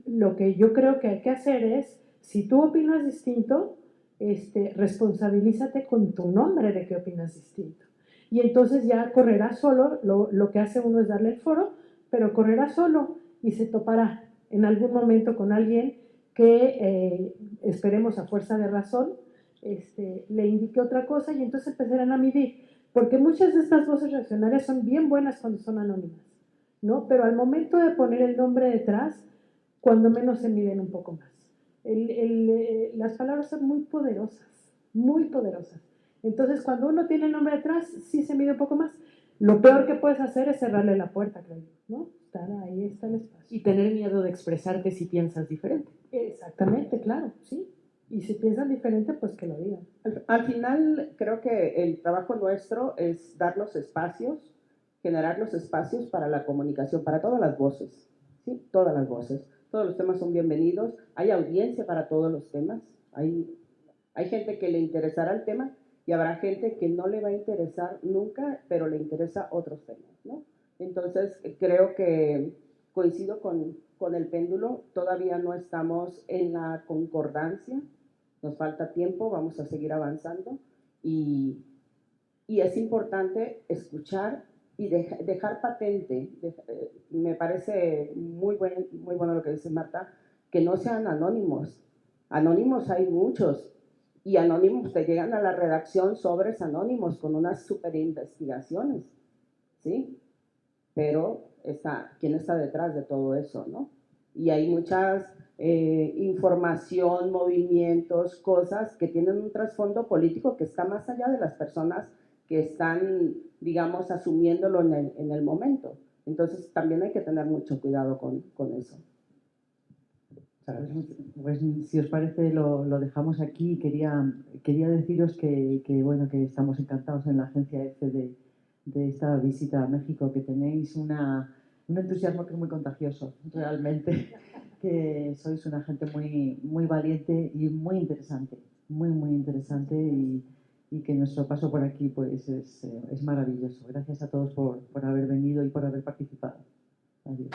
Lo que yo creo que hay que hacer es, si tú opinas distinto, responsabilízate con tu nombre de que opinas distinto. Y entonces ya correrá solo, lo que hace uno es darle el foro, pero correrá solo y se topará en algún momento con alguien que esperemos a fuerza de razón le indique otra cosa y entonces empezarán a medir, porque muchas de estas voces reaccionarias son bien buenas cuando son anónimas, ¿no? Pero al momento de poner el nombre detrás, cuando menos se miden un poco más. Las palabras son muy poderosas, muy poderosas. Entonces, cuando uno tiene el nombre detrás, sí se mide un poco más. Lo peor que puedes hacer es cerrarle la puerta, creo yo, ¿no? Ahí está el espacio. Y tener miedo de expresarte si piensas diferente. Exactamente, claro, sí. Y si piensan diferente, pues que lo digan. Al final, creo que el trabajo nuestro es dar los espacios, generar los espacios para la comunicación, para todas las voces, ¿sí? Todas las voces. Todos los temas son bienvenidos. Hay audiencia para todos los temas. Hay gente que le interesará el tema y habrá gente que no le va a interesar nunca, pero le interesa otros temas, ¿no? Entonces, creo que coincido con el péndulo. Todavía no estamos en la concordancia. Nos falta tiempo, vamos a seguir avanzando y es importante escuchar y dejar patente, me parece muy bueno lo que dice Marta, que no sean anónimos. Anónimos hay muchos y anónimos te llegan a la redacción sobres anónimos con unas super investigaciones, ¿sí? Pero ¿quién está detrás de todo eso, no? Y hay muchas información, movimientos, cosas que tienen un trasfondo político que está más allá de las personas que están, digamos, asumiéndolo en el momento. Entonces también hay que tener mucho cuidado con eso. Pues si os parece lo dejamos aquí. Quería deciros que estamos encantados en la agencia EFE de esta visita a México, que tenéis un entusiasmo que es muy contagioso, realmente, que sois una gente muy, muy valiente y muy interesante, muy interesante y que nuestro paso por aquí pues es maravilloso. Gracias a todos por haber venido y por haber participado. Adiós.